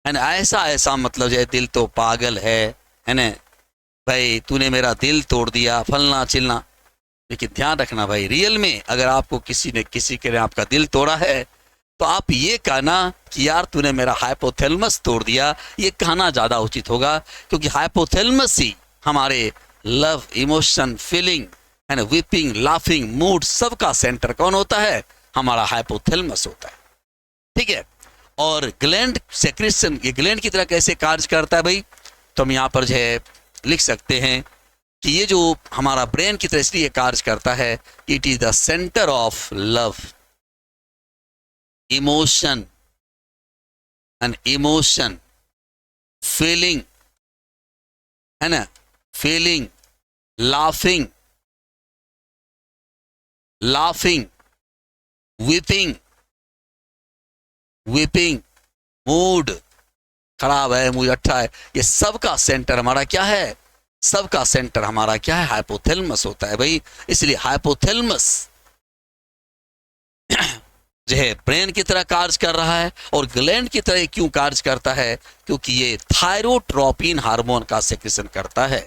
है ना, ऐसा मतलब दिल तो पागल है ना भाई, तूने मेरा दिल तोड़ दिया, फलना चिलना। लेकिन ध्यान रखना भाई, रियल में अगर आपको किसी के ने आपका दिल तोड़ा है, तो आप ये कहना कि यार तूने मेरा हाइपोथैलेमस तोड़ दिया, ये कहना ज्यादा उचित होगा, क्योंकि हाइपोथैलेमस ही हमारे लव, इमोशन, फीलिंग, है ना, वीपिंग, लाफिंग, मूड, सबका सेंटर कौन होता है, हमारा हाइपोथैलेमस होता है, ठीक है। और ग्लैंड सेक्रेशन, ये ग्लैंड की तरह कैसे कार्य करता है भाई, तो हम यहाँ पर लिख सकते हैं कि ये जो हमारा ब्रेन की तरह इसलिए कार्य करता है, it is the centre of love, emotion and emotion, feeling, है ना, feeling, laughing, weeping, weeping, mood खराब है, मूड अच्छा है, ये सबका सेंटर हमारा क्या है? सबका सेंटर हमारा क्या है? हाइपोथैलेमस होता है भाई। इसलिए हाइपोथैलेमस जो है ब्रेन की तरह कार्य कर रहा है। और ग्लैंड की तरह क्यों कार्य करता है? क्योंकि ये थायरोट्रोपिन हार्मोन का सेक्रेशन करता है।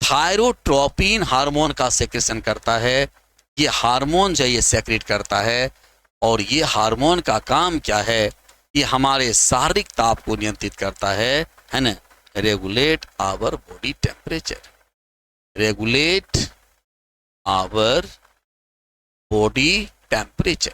थायरोट्रोपिन हार्मोन का सेक्रेशन करता है। ये हार्मोन जो ये सेक्रेट करता है। और ये हार्मोन का काम क्या है? ये हमारे शारीरिक ताप को नियंत्रित करता है ना? Regulate our body temperature, regulate our body temperature.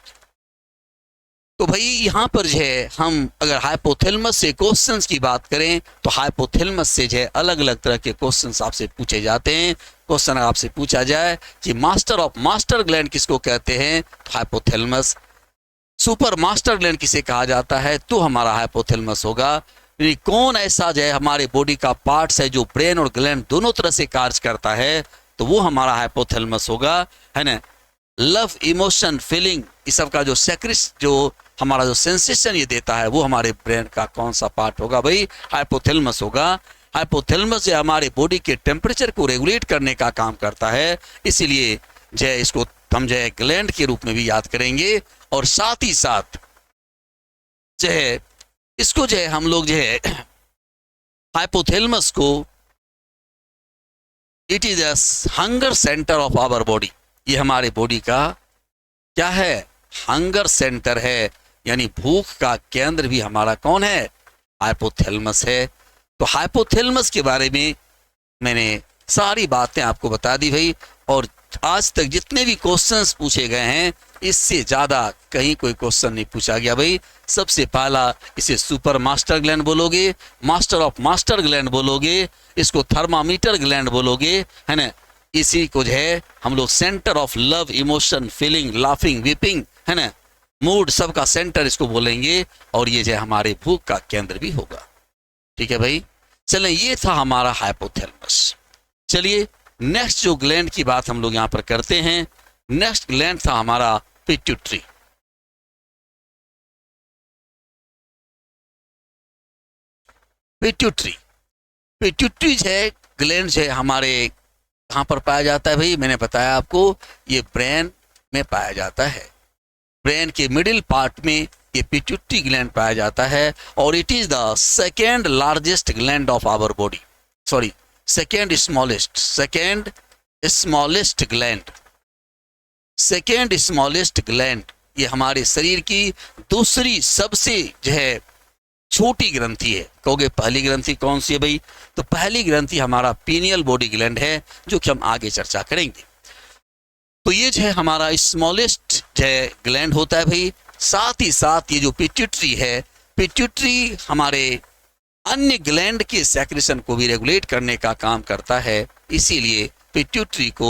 तो भाई यहां पर जो है हम अगर हाइपोथैलेमस से क्वेश्चंस की बात करें तो हाइपोथैलेमस से जो है अलग अलग तरह के क्वेश्चंस आपसे पूछे जाते हैं। क्वेश्चन आपसे पूछा जाए कि मास्टर ऑफ मास्टर ग्लैंड किसको कहते हैं? तो हाइपोथैलेमस। सुपर मास्टर ग्लैंड किसे कहा जाता है? तो हमारा हाइपोथैलेमस होगा। कौन ऐसा जो है हमारे बॉडी का पार्ट्स है जो ब्रेन और ग्लैंड दोनों तरह से कार्य करता है? तो वो हमारा हाइपोथैलेमस होगा, है ना? लव, इमोशन, फीलिंग, इस सब का जो सेक्रेट, जो हमारा जो सेंसेशन ये देता है, वो हमारे ब्रेन का कौन सा पार्ट होगा? भाई हाइपोथैलेमस होगा। हाइपोथैलेमस जो हमारे बॉडी के टेम्परेचर को रेगुलेट करने का काम करता है। इसीलिए जो है इसको हम जो है ग्लैंड के रूप में भी याद करेंगे। और साथ ही साथ जो है इसको जो है हम लोग जो है हाइपोथैलेमस को it is a hunger centre of our body. ये हमारे बॉडी का क्या है? हंगर सेंटर है। यानी भूख का केंद्र भी हमारा कौन है? हाइपोथैलेमस है। तो हाइपोथैलेमस के बारे में मैंने सारी बातें आपको बता दी भाई। और आज तक जितने भी क्वेश्चंस पूछे गए हैं इससे ज्यादा कहीं कोई क्वेश्चन नहीं पूछा गया भाई। सबसे पहला इसे सुपर मास्टर ग्लैंड बोलोगे, मास्टर ऑफ मास्टर ग्लैंड बोलोगे, इसको थर्मामीटर ग्लैंड बोलोगे, है ना? इसी को जो है हम लोग centre of love, emotion, feeling, laughing, weeping, है ना, मूड, सबका सेंटर इसको बोलेंगे। और ये जो हमारे भूख का केंद्र भी होगा। ठीक है भाई, चलें, ये था हमारा हाइपोथैलेमस। चलिए नेक्स्ट जो ग्लैंड की बात हम लोग यहां पर करते हैं, नेक्स्ट ग्लैंड था हमारा पिट्यूटरी। पिट्यूटरी, पिट्यूटरी जो है ग्लैंड जो है हमारे कहां पर पाया जाता है भाई? मैंने बताया आपको, ये ब्रेन में पाया जाता है। ब्रेन के मिडिल पार्ट में ये पिट्यूटरी ग्लैंड पाया जाता है। और it is the second largest gland of our body, sorry second smallest, second smallest gland, second smallest gland. ये हमारे शरीर की दूसरी सबसे जो है छोटी ग्रंथि है। कहोगे पहली ग्रंथि कौन सी है भाई? तो पहली ग्रंथि हमारा पीनियल बॉडी ग्लैंड है, जो कि हम आगे चर्चा करेंगे। तो ये जो है हमारा स्मॉलेस्ट जो है ग्लैंड होता है भाई। साथ ही साथ ये जो पिट्यूटरी है, पिट्यूटरी हमारे अन्य ग्लैंड के सेक्रेशन को भी रेगुलेट करने का काम करता है। इसीलिए पिट्यूटरी को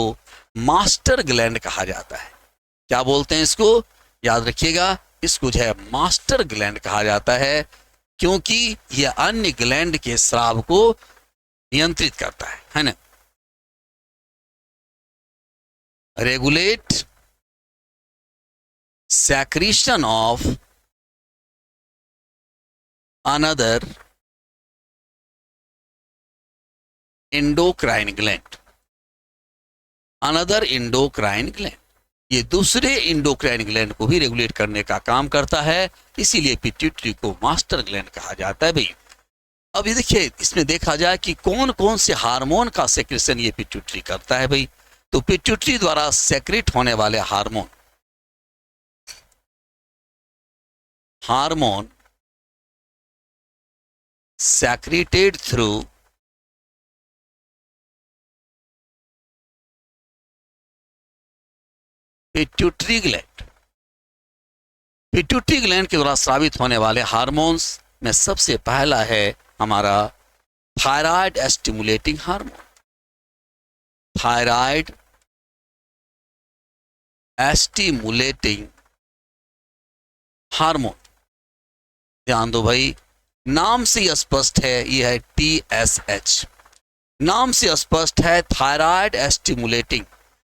मास्टर ग्लैंड कहा जाता है। क्या बोलते हैं इसको? याद रखिएगा, इसको जो है मास्टर ग्लैंड कहा जाता है, क्योंकि यह अन्य ग्लैंड के स्राव को नियंत्रित करता है ना? Regulate secretion of another endocrine gland, another endocrine gland, ये दूसरे इंडोक्राइन ग्लैंड को भी रेगुलेट करने का काम करता है। इसीलिए पिट्यूटरी को मास्टर ग्लैंड कहा जाता है भाई। अब ये देखिए, इसमें देखा जाए कि कौन कौन से हार्मोन का सेक्रेशन ये पिट्यूटरी करता है भाई। तो पिट्यूटरी द्वारा सेक्रेट होने वाले hormone secreted through pituitary gland, pituitary gland के द्वारा स्रावित होने वाले हार्मोन्स में सबसे पहला है हमारा thyroid stimulating hormone, thyroid stimulating hormone. ध्यान दो भाई, नाम से स्पष्ट है, यह है TSH, नाम से स्पष्ट है, थायराइड स्टिमुलेटिंग,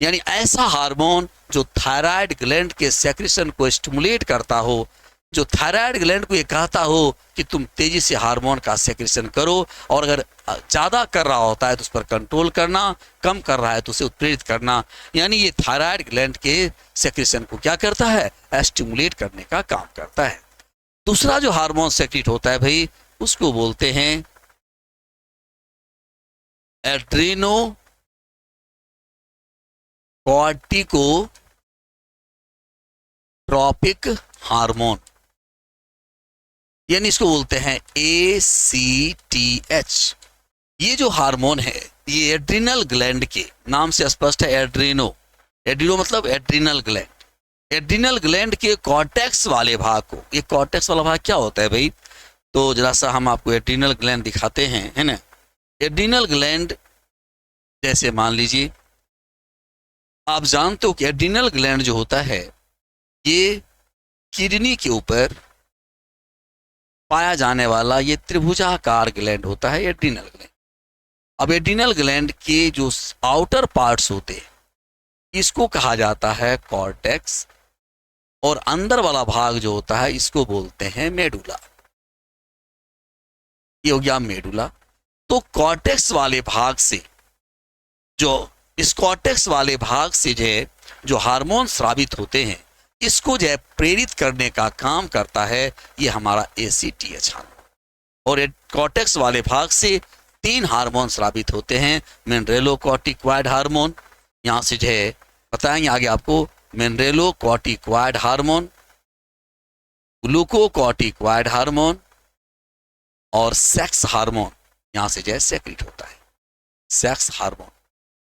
यानी ऐसा हार्मोन जो थायराइड ग्लैंड के सेक्रेशन को स्टिमुलेट करता हो, जो थायराइड ग्लैंड को ये कहता हो कि तुम तेजी से हार्मोन का सेक्रेशन करो, और अगर ज़्यादा कर रहा होता है तो उस पर कंट्रोल करना, कम कर रहा है तो उसे उत्प्रेरित करना। यानी ये थायराइड ग्लैंड के सेक्रेशन को क्या करता है, स्टिमुलेट करने का काम करता है। दूसरा जो हार्मोन सेक्रेट होता है भाई, उसको बोलते हैं एड्रेनो कॉर्टिकोट्रॉपिक हार्मोन, यानी इसको बोलते हैं ACTH। ये जो हार्मोन है ये एड्रिनल ग्लैंड के, नाम से स्पष्ट है एड्रिनो, एड्रिनो मतलब एड्रिनल ग्लैंड, एड्रिनल ग्लैंड के कॉर्टेक्स वाले भाग को, ये कॉर्टेक्स वाला भाग क्या होता है भाई, तो जरा सा हम आपको एड्रिनल ग्लैंड दिखाते हैं, है ना। एड्रिनल ग्लैंड जैसे मान लीजिए, आप जानते हो कि एड्रिनल ग्लैंड जो होता है ये किडनी के ऊपर पाया जाने वाला ये त्रिभुजाकार ग्लैंड होता है, एड्रिनल ग्लैंड। अब एड्रिनल ग्लैंड के जो आउटर पार्ट्स होते हैं इसको कहा जाता है कॉर्टेक्स, और अंदर वाला भाग जो होता है इसको बोलते हैं मेडुला। ये हो गया मेडुला। तो कॉर्टेक्स वाले भाग से जो, इस कॉर्टेक्स वाले भाग से जो हार्मोन स्रावित होते हैं इसको प्रेरित करने का काम करता है ये हमारा ACTH हार्मोन। और कॉर्टेक्स वाले भाग से 3 हार्मोन स्रावित होते हैं, मिनरेलोकॉर्टिकॉइड हार्मोन, यहाँ से बताएंगे आगे आपको, मिनरेलोकॉर्टिकॉइड हार्मोन, ग्लूकोकॉर्टिकॉइड हार्मोन और सेक्स हार्मोन, यहाँ से सेक्रेट होता है सेक्स हार्मोन।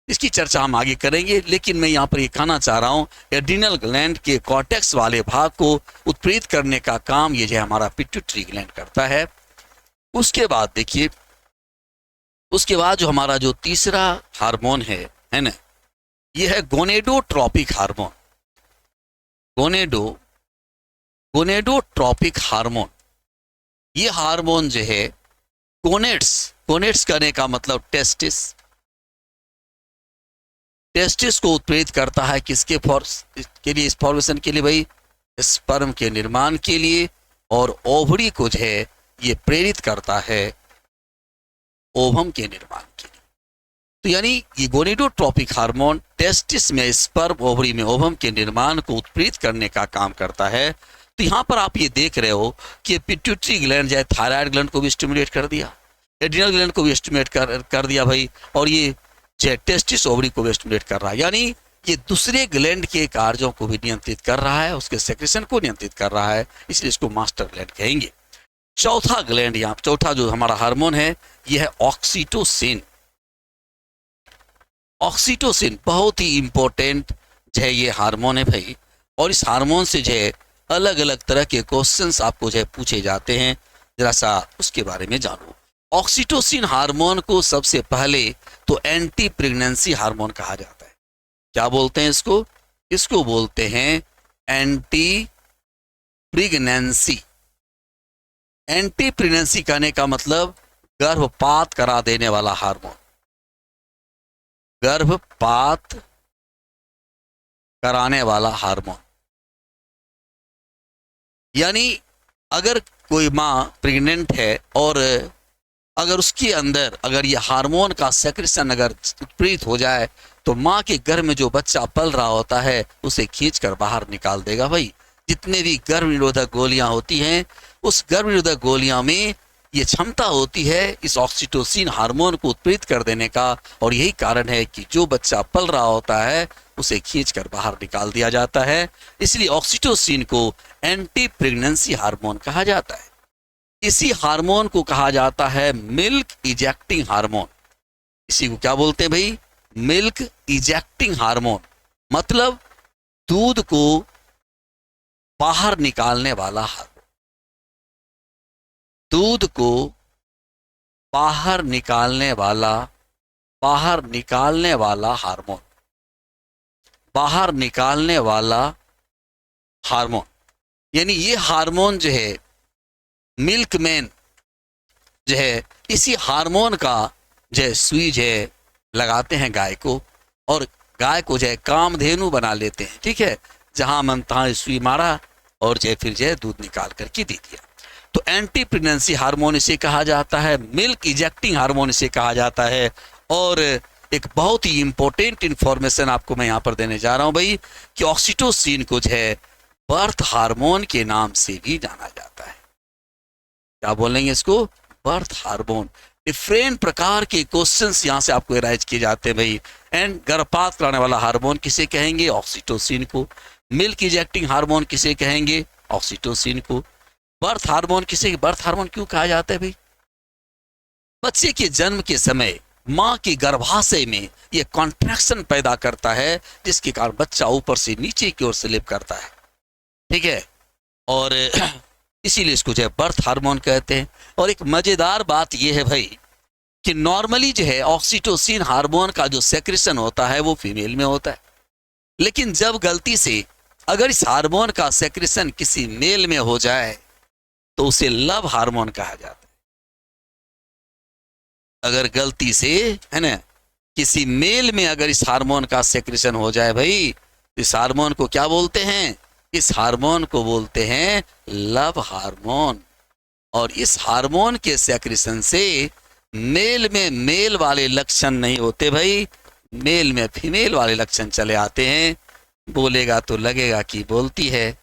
इसकी चर्चा हम आगे करेंगे, लेकिन मैं यहाँ पर ये कहना चाह रहा हूँ एड्रिनल ग्लैंड के कॉर्टेक्स वाले भाग को उत्प्रेरित करने का काम ये हमारा पिट्यूटरी ग्लैंड करता है। उसके बाद देखिए, उसके बाद जो हमारा जो तीसरा हार्मोन है ना, ये है गोनेडोट्रॉपिक हार्मोन। गोनेडोट्रॉपिक हार्मोन, ये हार्मोन गोनेड्स करने का मतलब टेस्टिस को उत्प्रेरित करता है, किसके के लिए, इस फॉर्मेशन के लिए भाई, स्पर्म के निर्माण के लिए, और ओवरी को ये प्रेरित करता है ओवम के निर्माण के लिए। तो यानी ये गोनेडोट्रॉपिक हार्मोन टेस्टिस में स्पर्म, ओवरी में ओवम के निर्माण को उत्प्रेरित करने का काम करता है। तो यहाँ पर आप ये देख रहे हो कि पिट्यूटरी ग्लैंड थायराइड ग्लैंड को भी स्टिमुलेट कर दिया, एड्रिनल ग्लैंड को भी स्टिमुलेट कर दिया भाई, और ये टेस्टिस ओवरी को भी स्टिमुलेट कर रहा है। यानी ये दूसरे ग्लैंड के कार्यों को भी नियंत्रित कर रहा है, उसके सेक्रेशन को नियंत्रित कर रहा है, इसलिए इसको मास्टर ग्लैंड कहेंगे। चौथा ग्लैंड, यहाँ चौथा जो हमारा हार्मोन है ये है ऑक्सीटोसिन। ऑक्सीटोसिन बहुत ही इंपॉर्टेंट ये हार्मोन है भाई, और इस हार्मोन से अलग अलग तरह के क्वेश्चंस आपको पूछे जाते हैं, जरा सा उसके बारे में जानो। ऑक्सीटोसिन हार्मोन को सबसे पहले तो एंटी प्रेगनेंसी हार्मोन कहा जाता है। क्या बोलते हैं इसको? इसको बोलते हैं एंटी प्रेगनेंसी। एंटी प्रेगनेंसी कहने का मतलब गर्भपात करा देने वाला हार्मोन, गर्भपात कराने वाला हार्मोन। यानी अगर कोई माँ प्रेग्नेंट है और अगर उसके अंदर अगर ये हार्मोन का सेक्रेशन अगर उत्प्रेरित हो जाए तो माँ के गर्भ में जो बच्चा पल रहा होता है उसे खींचकर बाहर निकाल देगा भाई। जितने भी गर्भ निरोधक गोलियां होती हैं उस गर्भ निरोधक गोलियां में ये क्षमता होती है इस ऑक्सीटोसिन हार्मोन को उत्प्रेरित कर देने का, और यही कारण है कि जो बच्चा पल रहा होता है उसे खींचकर बाहर निकाल दिया जाता है। इसलिए ऑक्सीटोसिन को एंटी प्रेगनेंसी हार्मोन कहा जाता है। इसी हार्मोन को कहा जाता है मिल्क इजेक्टिंग हार्मोन। इसी को क्या बोलते हैं भाई? मिल्क इजेक्टिंग हार्मोन, मतलब दूध को बाहर निकालने वाला हार्मोन। दूध को बाहर निकालने वाला हार्मोन, बाहर निकालने वाला हार्मोन। यानी ये हार्मोन जो है मिल्कमैन जो है, इसी हार्मोन का जो है सुई जो है लगाते हैं गाय को, और गाय को जो है कामधेनु बना लेते हैं, ठीक है, जहां मन तहां सुई मारा और जो है फिर जो है दूध निकाल करके दे दिया। तो एंटी प्रेगनेंसी हार्मोन इसे कहा जाता है, मिल्क इजेक्टिंग हार्मोन इसे कहा जाता है। और एक बहुत ही इंपॉर्टेंट इंफॉर्मेशन आपको मैं यहाँ पर देने जा रहा हूँ भाई, कि ऑक्सीटोसिन को जो है बर्थ हार्मोन के नाम से भी जाना जाता है। क्या बोलेंगे इसको? Birth hormone. डिफरेंट प्रकार के क्वेश्चंस यहाँ से आपको एराइज किए जाते हैं भाई। एंड गर्भपात कराने वाला हार्मोन किसे कहेंगे? ऑक्सीटोसिन को। मिल्क इजेक्टिंग हार्मोन किसे कहेंगे? ऑक्सीटोसिन को। बर्थ हार्मोन किसे, बर्थ हार्मोन क्यों कहा जाता है भाई? बच्चे के जन्म के समय माँ के गर्भाशय में यह कॉन्ट्रैक्शन पैदा करता है, जिसके कारण बच्चा ऊपर से नीचे की ओर स्लिप करता है, ठीक है, और इसीलिए इसको जो है बर्थ हार्मोन कहते हैं। और एक मजेदार बात यह है भाई कि नॉर्मली जो है ऑक्सीटोसिन हार्मोन का जो सेक्रेशन होता है वो फीमेल में होता है, लेकिन जब गलती से अगर इस हार्मोन का सेक्रेशन किसी मेल में हो जाए तो उसे लव हार्मोन कहा जाता है। अगर गलती से, है ना, किसी मेल में अगर इस हार्मोन का सेक्रेशन हो जाए भाई, इस हार्मोन को क्या बोलते हैं? इस हार्मोन को बोलते हैं लव हार्मोन। और इस हार्मोन के सेक्रेशन से मेल में मेल वाले लक्षण नहीं होते भाई, मेल में फीमेल वाले लक्षण चले आते हैं। बोलेगा तो लगेगा कि बोलती है,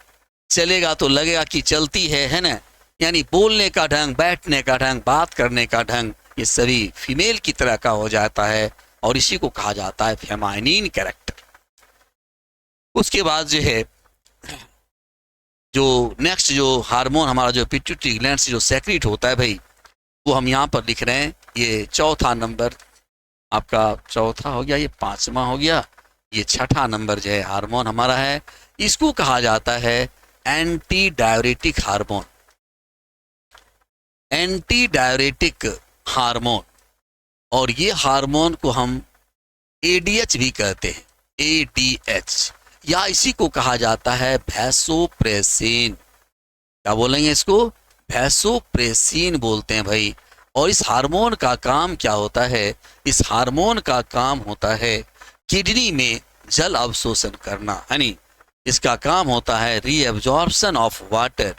चलेगा तो लगेगा कि चलती है ना, यानी बोलने का ढंग, बैठने का ढंग, बात करने का ढंग, ये सभी फीमेल की तरह का हो जाता है, और इसी को कहा जाता है फेमाइनिन कैरेक्टर। उसके बाद जो है जो नेक्स्ट जो हार्मोन हमारा जो पिट्यूटरी ग्लैंड से जो सेक्रेट होता है भाई, वो हम यहाँ पर लिख रहे हैं। ये चौथा नंबर आपका, चौथा हो गया, ये पांचवा हो गया, ये छठा नंबर जो है हार्मोन हमारा है। इसको कहा जाता है anti diuretic hormone. Anti diuretic hormone, और ये हार्मोन को हम एडीएच भी कहते हैं, एडीएच, या इसी को कहा जाता है वैसोप्रेसिन। क्या बोलेंगे इसको? वैसोप्रेसिन बोलते हैं भाई। और इस हार्मोन का काम क्या होता है? इस हार्मोन का काम होता है किडनी में जल अवशोषण करना, यानी इसका काम होता है reabsorption of water,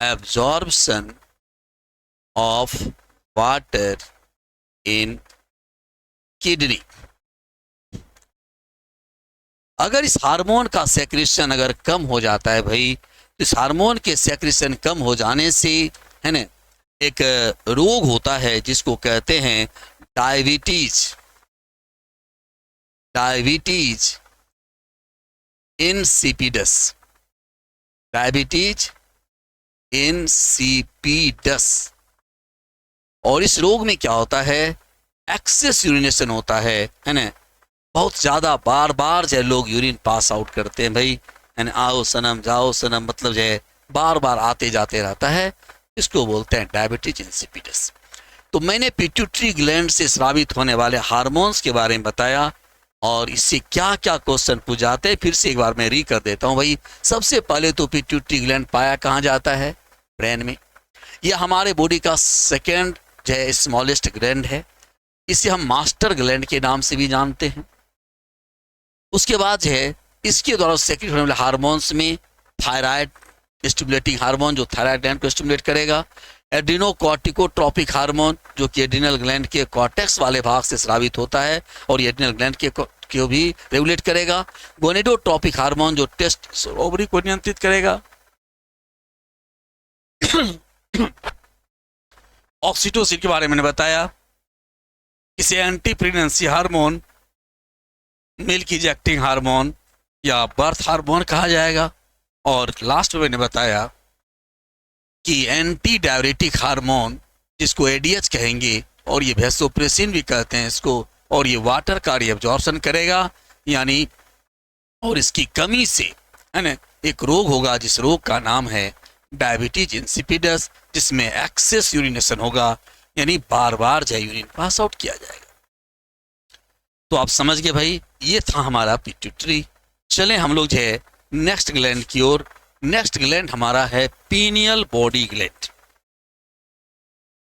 reabsorption of water in kidney. अगर इस हार्मोन का सेक्रेशन अगर कम हो जाता है भाई, तो इस हार्मोन के सेक्रेशन कम हो जाने से, है ना, एक रोग होता है जिसको कहते हैं diabetes. Diabetes insipidus, diabetes insipidus. और इस रोग में क्या होता है? एक्सेस यूरिनेशन होता है ना, बहुत ज्यादा बार बार जो है लोग यूरिन पास आउट करते हैं भाई, यानी आओ सनम जाओ सनम, मतलब जो है बार बार आते जाते रहता है, इसको बोलते हैं डायबिटीज इंसिपिडस। तो मैंने पिट्यूटरी ग्लैंड से स्रावित होने वाले हार्मोन्स के बारे में बताया, और इससे क्या क्या क्वेश्चन पूछ जाते हैं फिर से एक बार मैं री कर देता हूँ भाई। सबसे पहले तो पिट्यूटरी ग्लैंड पाया कहाँ जाता है? ब्रेन में। यह हमारे बॉडी का सेकेंड जो है स्मॉलेस्ट ग्लैंड है, इसे हम मास्टर ग्लैंड के नाम से भी जानते हैं। उसके बाद जो है इसके द्वारा सेक्रेट होने वाले हार्मोन्स में थायराइड स्टिमुलेटिंग हार्मोन जो थायराइड ग्लैंड को स्टिमुलेट करेगा, एड्रिनोकॉर्टिकोट्रोपिक हार्मोन जो कि एड्रिनल ग्लैंड के कॉर्टेक्स वाले भाग से स्रावित होता है और ये एड्रिनल ग्लैंड के को भी रेगुलेट करेगा, गोनेडोट्रोपिक हार्मोन जो टेस्ट ओवरी को नियंत्रित करेगा, ऑक्सीटोसिन के बारे में मैंने बताया, इसे anti pregnancy hormone, milk ejecting hormone या बर्थ हार्मोन कहा जाएगा, और लास्ट में मैंने बताया कि एंटी डायरेटिक हार्मोन जिसको एडीएच कहेंगे, और ये वैसोप्रेसिन भी कहते हैं इसको, और ये वाटर का रीअब्जॉर्प्शन करेगा, यानी और इसकी कमी से, है ना, एक रोग होगा जिस रोग का नाम है डायबिटीज इंसिपिडस, जिसमें एक्सेस यूरिनेशन होगा, यानी बार बार जो यूरिन पास आउट किया जाएगा। तो आप समझ गए भाई, ये था हमारा पिट्यूटरी। चलें हम लोग जो है नेक्स्ट ग्लैंड की ओर। नेक्स्ट ग्लैंड हमारा है pineal body gland.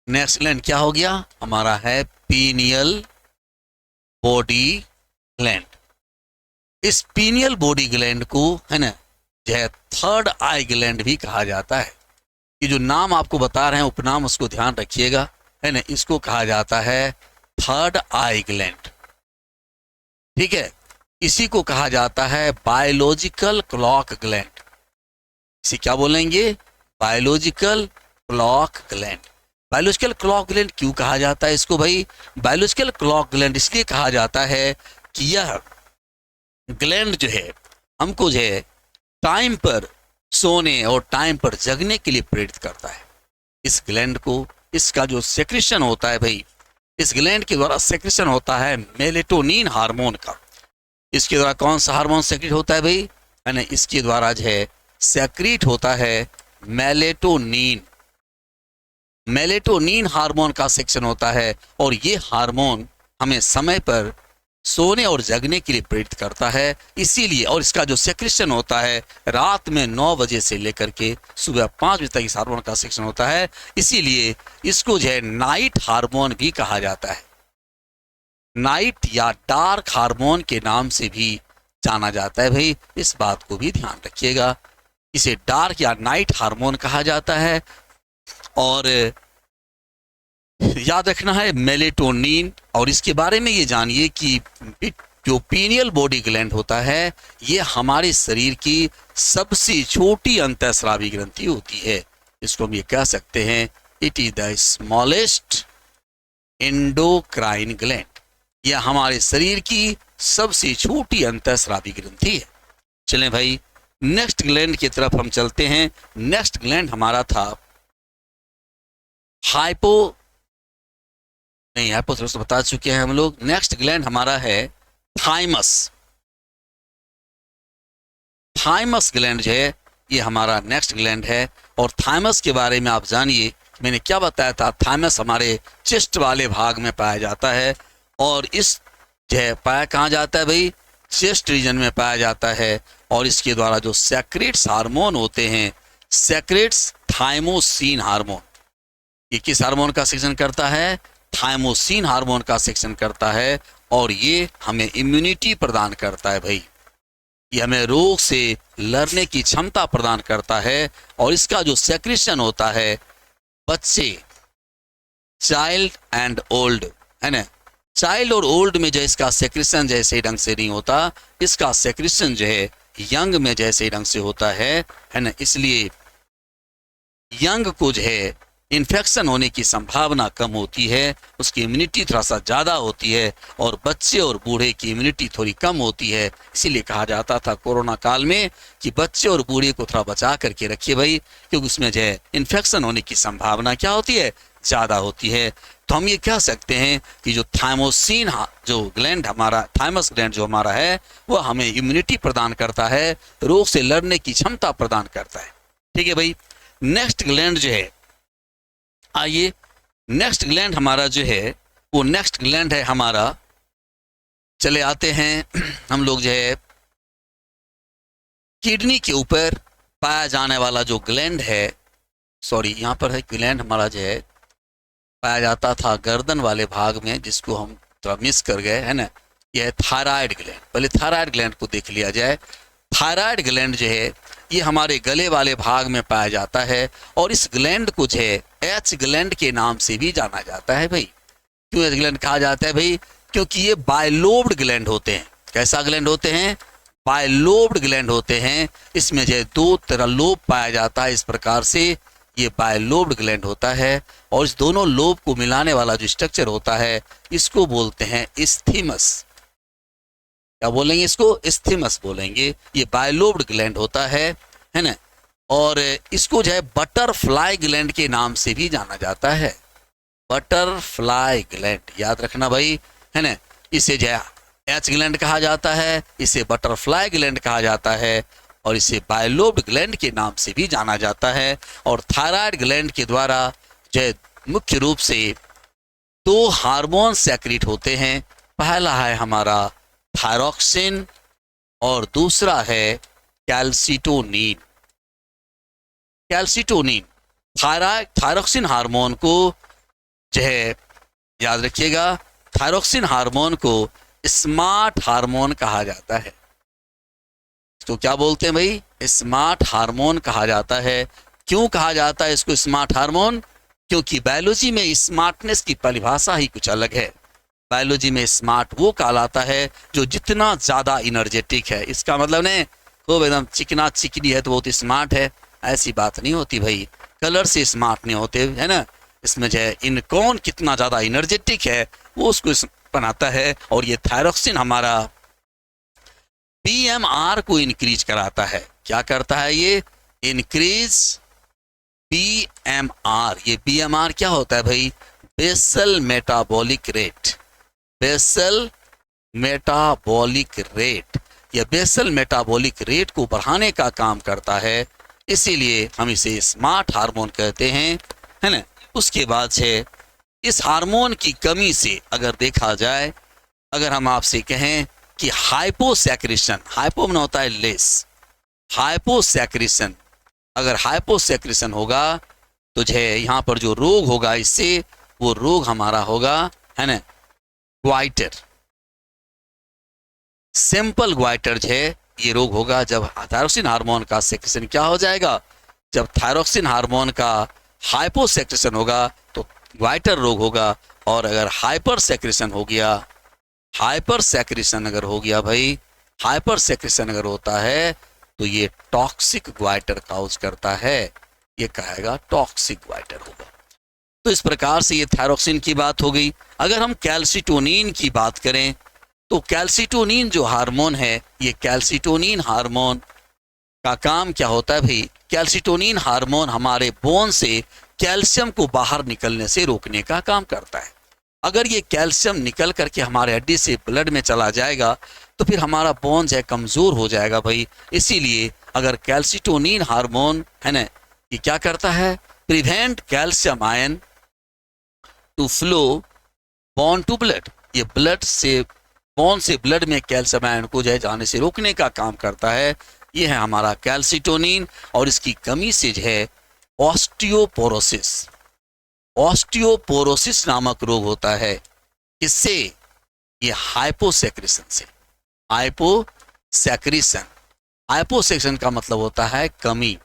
Next gland क्या हो गया हमारा है पीनियल बॉडी ग्लैंड। इस पीनियल बॉडी ग्लैंड को है ना जो है थर्ड आई ग्लैंड भी कहा जाता है। ये जो नाम आपको बता रहे हैं उपनाम उसको ध्यान रखिएगा, है ना, इसको कहा जाता है थर्ड आई ग्लैंड। ठीक है, इसी को कहा जाता है बायोलॉजिकल क्लॉक ग्लैंड। इसे क्या बोलेंगे? Biological clock gland. Biological clock gland क्यों कहा जाता है इसको भाई? बायोलॉजिकल क्लॉक ग्लैंड इसलिए कहा जाता है कि यह ग्लैंड जो है हमको जो है टाइम पर सोने और टाइम पर जगने के लिए प्रेरित करता है। इस ग्लैंड को, इसका जो सेक्रेशन होता है भाई, इस ग्लैंड के द्वारा सेक्रेशन होता है मेलेटोनिन हार्मोन का। इसके द्वारा कौन सा हार्मोन सेक्रेट होता है भाई? है ना, इसके द्वारा जो है सेक्रेट होता है मेलेटोनिन। मेलेटोनिन हार्मोन का सेक्शन होता है और ये हार्मोन हमें समय पर सोने और जगने के लिए प्रेरित करता है। इसीलिए, और इसका जो सेक्रेशन होता है रात में 9 बजे से लेकर के सुबह 5 बजे तक इस हार्मोन का सेक्शन होता है। इसीलिए इसको जो है नाइट हार्मोन भी कहा जाता है। नाइट या डार्क हार्मोन के नाम से भी जाना जाता है भाई, इस बात को भी ध्यान रखिएगा। इसे डार्क या नाइट हार्मोन कहा जाता है। और याद रखना है मेलेटोनिन, और इसके बारे में ये जानिए कि जो पीनियल बॉडी ग्लैंड होता है ये हमारे शरीर की सबसे छोटी अंतःस्रावी ग्रंथि होती है। इसको हम ये कह सकते हैं it is the smallest endocrine gland. यह हमारे शरीर की सबसे छोटी अंतःस्रावी ग्रंथि है। चलें भाई नेक्स्ट ग्लैंड की तरफ हम चलते हैं। नेक्स्ट ग्लैंड हमारा था हाइपोथैलेमस तो बता चुके हैं हम लोग। नेक्स्ट ग्लैंड हमारा है थाइमस। थाइमस ग्लैंड जो है ये हमारा नेक्स्ट ग्लैंड है। और थाइमस के बारे में आप जानिए, मैंने क्या बताया था, थाइमस हमारे चेस्ट वाले भाग में पाया जाता है। और इस जो है पाया कहाँ जाता है भाई? चेस्ट रीजन में पाया जाता है। और इसके द्वारा जो सेक्रेट्स हार्मोन होते हैं, सेक्रेट्स थाइमोसिन हार्मोन, ये किस हार्मोन का सेक्शन करता है? थाइमोसिन हार्मोन का सेक्शन करता है। और ये हमें इम्यूनिटी प्रदान करता है भाई, ये हमें रोग से लड़ने की क्षमता प्रदान करता है। और इसका जो सेक्रेशन होता है बच्चे, चाइल्ड एंड ओल्ड, है ना, चाइल्ड और ओल्ड में जो इसका सेक्रेशन जैसे ढंग से नहीं होता, इसका सेक्रेशन जो है यंग में जैसे ढंग से होता है ना। इसलिए यंग को जो है इन्फेक्शन होने की संभावना कम होती है, उसकी इम्यूनिटी थोड़ा सा ज़्यादा होती है। और बच्चे और बूढ़े की इम्यूनिटी थोड़ी कम होती है। इसीलिए कहा जाता था कोरोना काल में कि बच्चे और बूढ़े को थोड़ा बचा करके रखिए भाई, क्योंकि उसमें जो है इन्फेक्शन होने की संभावना क्या होती है? ज़्यादा होती है। तो हम ये कह सकते हैं कि जो थाइमोसिन जो ग्लैंड हमारा, थाइमस ग्लैंड जो हमारा है, वह हमें इम्यूनिटी प्रदान करता है, रोग से लड़ने की क्षमता प्रदान करता है। ठीक है भाई। नेक्स्ट ग्लैंड जो है, आइए नेक्स्ट ग्लैंड हमारा जो है वो नेक्स्ट ग्लैंड है हमारा, चले आते हैं हम लोग जो है किडनी के ऊपर पाया जाने वाला जो ग्लैंड है, सॉरी यहाँ पर है ग्लैंड हमारा जो है पाया जाता था गर्दन वाले भाग में, जिसको हम थोड़ा मिस कर गए, है ना। यह है थायराइड ग्लैंड। पहले थायराइड ग्लैंड को देख लिया जाए। थायराइड ग्लैंड जो है ये हमारे गले वाले भाग में पाया जाता है। और इस ग्लैंड को जो है एच ग्लैंड के नाम से भी जाना जाता है भाई। क्यों एच ग्लैंड कहा जाता है भाई? क्योंकि ये बायलोब्ड ग्लैंड होते हैं। कैसा ग्लैंड होते हैं? बायलोब्ड ग्लैंड होते हैं। इसमें जो है 2 तरह लोब पाया जाता है। इस प्रकार से ये बायलोब्ड ग्लैंड होता है। और इस दोनों लोब को मिलाने वाला जो स्ट्रक्चर होता है इसको बोलते हैं इस्थीमस। क्या बोलेंगे इसको? इस्थीमस बोलेंगे। ये बायलोब्ड ग्लैंड होता है ना। और इसको जो है बटरफ्लाई ग्लैंड के नाम से भी जाना जाता है। बटरफ्लाई ग्लैंड याद रखना भाई, है ना। इसे जो है एच ग्लैंड कहा जाता है, इसे बटरफ्लाई ग्लैंड कहा जाता है, और इसे बायलोब्ड ग्लैंड के नाम से भी जाना जाता है। और थायराइड ग्लैंड के द्वारा जो है मुख्य रूप से 2 हार्मोन सेक्रेट होते हैं। पहला है हमारा थायरॉक्सिन और दूसरा है कैल्सिटोनिन। कैल्सिटोनिन थायरॉक्सिन हार्मोन को जो है याद रखिएगा, थायरोक्सिन हार्मोन को स्मार्ट हार्मोन कहा जाता है। तो क्या बोलते हैं भाई, स्मार्ट हार्मोन कहा जाता है। क्यों कहा जाता है इसको स्मार्ट हार्मोन? क्योंकि बायोलॉजी में स्मार्टनेस की परिभाषा ही कुछ अलग है। बायोलॉजी में स्मार्ट वो कहलाता है जो जितना ज्यादा इनर्जेटिक है। इसका मतलब नहीं खूब एकदम चिकना चिकनी है तो बहुत स्मार्ट है, ऐसी बात नहीं होती भाई। कलर से स्मार्ट नहीं होते, है ना। इसमें जो है इन कौन कितना ज्यादा इनर्जेटिक है वो उसको बनाता है। और ये थायरोक्सिन हमारा पीएमआर को इंक्रीज कराता है। क्या करता है ये? Increase PMR. ये पीएमआर क्या होता है भाई? Basal metabolic rate. Basal metabolic rate, यह बेसल मेटाबॉलिक रेट को बढ़ाने का काम करता है, इसीलिए हम इसे स्मार्ट हार्मोन कहते हैं, है ना। उसके बाद से इस हार्मोन की कमी से अगर देखा जाए, अगर हम आपसे कहें कि हाइपोसैक्रेशन, हाइपो में होता है लेस, हाइपोसैक्रेशन, अगर हाइपोसैक्रेशन होगा तो जो है यहाँ पर जो रोग होगा इससे, वो रोग हमारा होगा, है ना, ग्वाइटर, सिंपल ग्वाइटर जो है ये रोग होगा जब थायरोक्सिन हार्मोन का सेक्रेशन क्या हो जाएगा, जब थायरोक्सिन हार्मोन का हाइपोसेक्रेशन होगा तो ग्वाइटर रोग होगा। और अगर हाइपर सेक्रेशन हो गया, हाइपर सेक्रेशन अगर हो गया भाई, हाइपर सेक्रेशन अगर होता है तो ये टॉक्सिक ग्वाइटर काउज करता है, ये कहेगा टॉक्सिक ग्वाइटर होगा। तो इस प्रकार से ये थायरोक्सिन की बात हो गई। अगर हम कैल्सिटोनिन की बात करें तो कैल्सिटोनिन जो हार्मोन है, ये कैल्सिटोनिन हार्मोन का काम क्या होता है भाई? कैल्सिटोनिन हार्मोन हमारे बोन से कैल्शियम को बाहर निकलने से रोकने का काम करता है। अगर ये कैल्शियम निकल करके हमारे हड्डी से ब्लड में चला जाएगा तो फिर हमारा बोन है कमजोर हो जाएगा भाई। इसीलिए अगर कैल्सिटोनिन हार्मोन है ना, ये क्या करता है? Prevent calcium ion to flow bone to blood. ये ब्लड से, बोन से ब्लड में कैल्शियम आयन को जो है जाने से रोकने का काम करता है। ये है हमारा कैल्सिटोनिन। और इसकी कमी से जो है ऑस्टियोपोरोसिस, ऑस्टियोपोरोसिस नामक रोग होता है। किससे? ये हाइपोसेक्रेशन से। हाइपोसेक्रेशन, हाइपोसेक्रेशन का मतलब होता है कमी।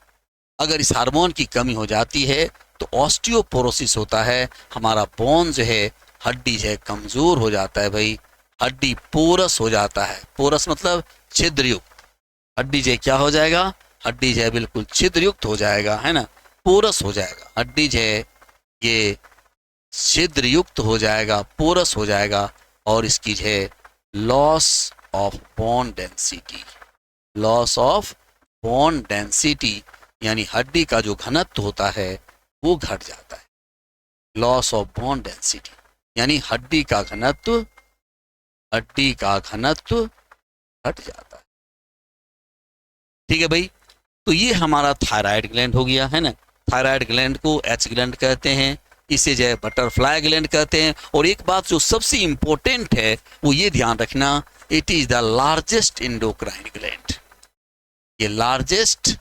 अगर इस हार्मोन की कमी हो जाती है तो ऑस्टियोपोरोसिस होता है, हमारा बोन जो है, हड्डी जो है कमजोर हो जाता है भाई। हड्डी पोरस हो जाता है। पोरस मतलब छिद्रयुक्त। हड्डी जो क्या हो जाएगा? हड्डी जो है बिल्कुल छिद्रयुक्त हो जाएगा, है ना, पोरस हो जाएगा। हड्डी जो है ये छिद्रयुक्त हो जाएगा, पोरस हो जाएगा। और इसकी जो है loss of bone density, loss of bone density यानी हड्डी का जो घनत्व होता है वो घट जाता है। लॉस ऑफ बोन डेंसिटी यानी हड्डी का घनत्व, हड्डी का घनत्व घट जाता है। ठीक है भाई। तो ये हमारा थायराइड ग्लैंड हो गया, है ना। थायराइड ग्लैंड को एच ग्लैंड कहते हैं, इसे जो है बटरफ्लाई ग्लैंड कहते हैं। और एक बात जो सबसे इंपॉर्टेंट है वो ये ध्यान रखना, it is the largest endocrine gland. ये लार्जेस्ट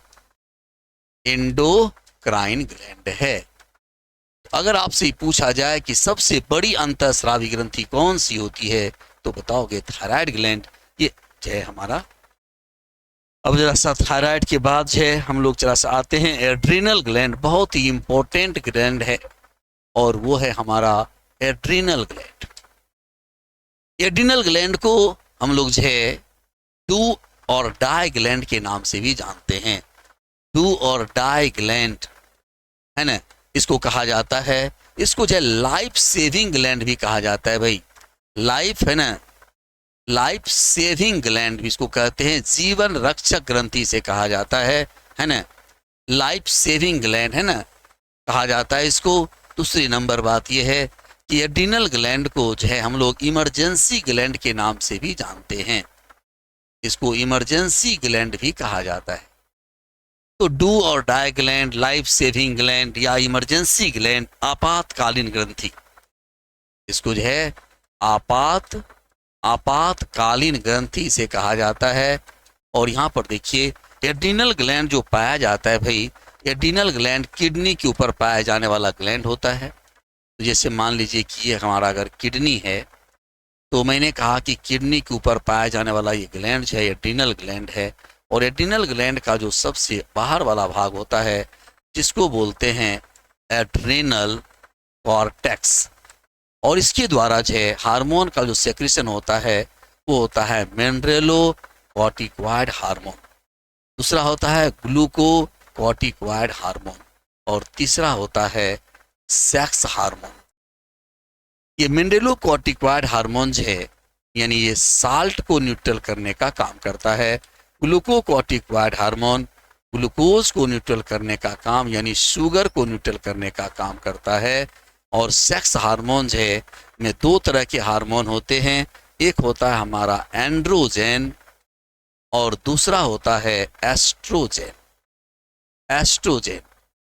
एंडोक्राइन ग्लैंड है। अगर आपसे पूछा जाए कि सबसे बड़ी अंतःस्रावी ग्रंथि कौन सी होती है तो बताओगे थायराइड ग्लैंड। ये जो है हमारा। अब जरा सा थायराइड के बाद जो है हम लोग जरा सा आते हैं एड्रिनल ग्लैंड। बहुत ही इंपॉर्टेंट ग्लैंड है और वो है हमारा एड्रिनल ग्लैंड। एड्रिनल ग्लैंड को हम लोग जो है डू और डाई ग्लैंड के नाम से भी जानते हैं। डू और डाई ग्लैंड, है ना, इसको कहा जाता है। इसको जो है लाइफ सेविंग ग्लैंड भी कहा जाता है भाई। लाइफ, है ना, लाइफ सेविंग ग्लैंड भी इसको कहते हैं। जीवन रक्षक ग्रंथि से कहा जाता है ना, लाइफ सेविंग ग्लैंड, है ना, कहा जाता है इसको। दूसरी नंबर बात यह है कि एड्रिनल ग्लैंड को जो है हम लोग इमरजेंसी ग्लैंड के नाम से भी जानते हैं। इसको इमरजेंसी ग्लैंड भी कहा जाता है। तो do or die gland, life saving gland या इमरजेंसी ग्लैंड, आपातकालीन ग्रंथि, इसको जो है आपातकालीन ग्रंथि से कहा जाता है। और यहाँ पर देखिए एड्रिनल ग्लैंड जो पाया जाता है भाई, एड्रिनल ग्लैंड किडनी के ऊपर पाया जाने वाला ग्लैंड होता है। तो जैसे मान लीजिए कि ये हमारा अगर किडनी है, तो मैंने कहा कि किडनी के ऊपर पाया जाने वाला ये ग्लैंड है, एड्रिनल ग्लैंड है। और एड्रिनल ग्लैंड का जो सबसे बाहर वाला भाग होता है, जिसको बोलते हैं एड्रिनल कॉर्टेक्स, और इसके द्वारा जो है हार्मोन का जो सेक्रेशन होता है वो होता है मिनरेलो कॉर्टिकॉइड हार्मोन, दूसरा होता है ग्लूकोकॉर्टिकॉइड हार्मोन, और तीसरा होता है सेक्स हार्मोन। ये मिनरेलो कॉर्टिकॉइड हार्मोन जो है, यानी ये साल्ट को न्यूट्रल करने का काम करता है। ग्लूकोकॉर्टिकॉइड हार्मोन ग्लूकोज को न्यूट्रल करने का काम, यानी शुगर को न्यूट्रल करने का काम करता है। और सेक्स हार्मोन है में दो तरह के हार्मोन होते हैं, एक होता है हमारा एंड्रोजन और दूसरा होता है एस्ट्रोजन। एस्ट्रोजन,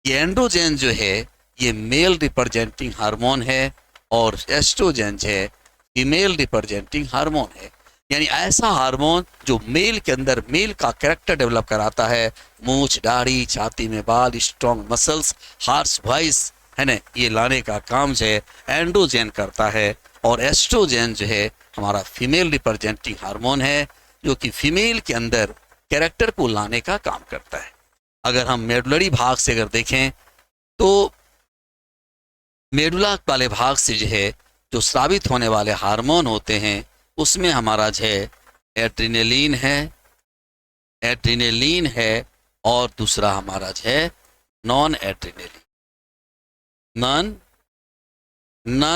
ये एंड्रोजन जो है ये मेल रिप्रेजेंटिंग हार्मोन है, और एस्ट्रोजन है फीमेल रिप्रेजेंटिंग हार्मोन है। यानी ऐसा हार्मोन जो मेल के अंदर मेल का कैरेक्टर डेवलप कराता है, मूछ, दाढ़ी, छाती में बाल, स्ट्रॉन्ग मसल्स, हार्श वॉइस, है ना, ये लाने का काम जो है एंड्रोजन करता है। और एस्ट्रोजन जो है हमारा फीमेल रिप्रेजेंटिंग हार्मोन है, जो कि फीमेल के अंदर कैरेक्टर को लाने का काम करता है। अगर हम मेडुलरी भाग से अगर देखें तो मेडुला वाले भाग से जो है जो स्रावित होने वाले हार्मोन होते हैं, उसमें हमारा जो है एड्रिनलिन है, और दूसरा हमारा जो है नॉन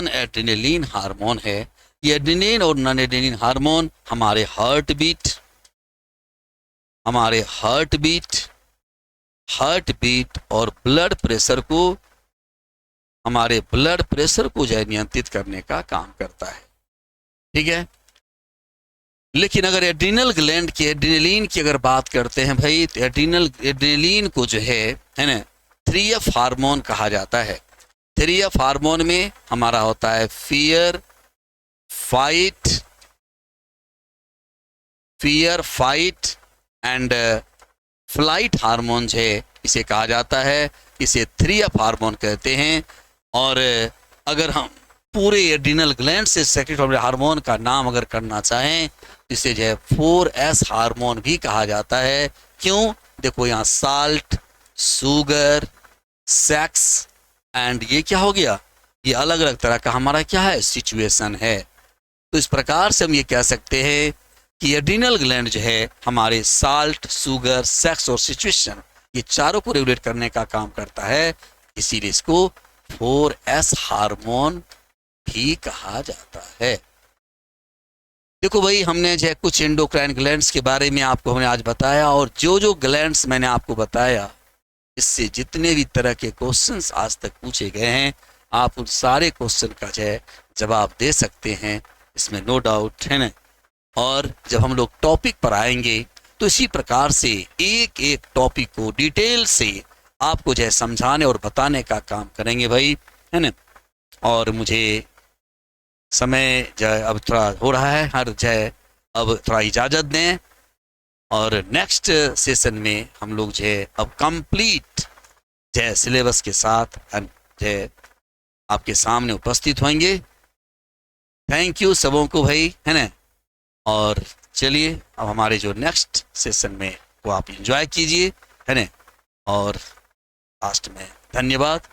एड्रिनलिन हार्मोन है। ये एड्रिनलिन और नॉन एड्रिनलिन हार्मोन हमारे हार्ट बीट और हमारे ब्लड प्रेशर को जो है नियंत्रित करने का काम करता है। ठीक है। लेकिन अगर एड्रिनल ग्लैंड के एड्रिनलिन की अगर बात करते हैं भाई, तो एड्रिनलिन को जो है ना 3F हार्मोन कहा जाता है। 3F हार्मोन में हमारा होता है fear, fight and flight hormone है, इसे कहा जाता है। इसे 3F हार्मोन कहते हैं। और अगर हम पूरे एड्रिनल ग्लैंड से सेक्रेट होने वाले हार्मोन का नाम अगर करना चाहें, इसे जो है 4S हार्मोन भी कहा जाता है। क्यों? देखो यहाँ साल्ट, शुगर, सेक्स एंड ये क्या हो गया, ये अलग अलग तरह का हमारा क्या है सिचुएशन है। तो इस प्रकार से हम ये कह सकते हैं कि एड्रिनल ग्लैंड जो है हमारे साल्ट, शुगर, सेक्स और सिचुएशन, ये चारों को रेगुलेट करने का काम करता है। इसीलिए इसको 4S हार्मोन भी कहा जाता है। देखो भाई, हमने जो है कुछ एंडोक्राइन ग्लैंड्स के बारे में आपको हमने आज बताया, और जो ग्लैंड्स मैंने आपको बताया, इससे जितने भी तरह के क्वेश्चंस आज तक पूछे गए हैं, आप उन सारे क्वेश्चन का जो है जवाब दे सकते हैं, इसमें नो डाउट है ना। और जब हम लोग टॉपिक पर आएंगे तो इसी प्रकार से एक एक टॉपिक को डिटेल से आपको जो है समझाने और बताने का काम करेंगे भाई, है ना। और मुझे समय जो है अब थोड़ा हो रहा है, हर जो है अब थोड़ा इजाज़त दें, और नेक्स्ट सेशन में हम लोग जो है अब कंप्लीट जो है सिलेबस के साथ जो है आपके सामने उपस्थित होंगे। थैंक यू सबों को भाई, है ना। और चलिए अब हमारे जो नेक्स्ट सेशन में वो आप एंजॉय कीजिए, है ना। और लास्ट में धन्यवाद।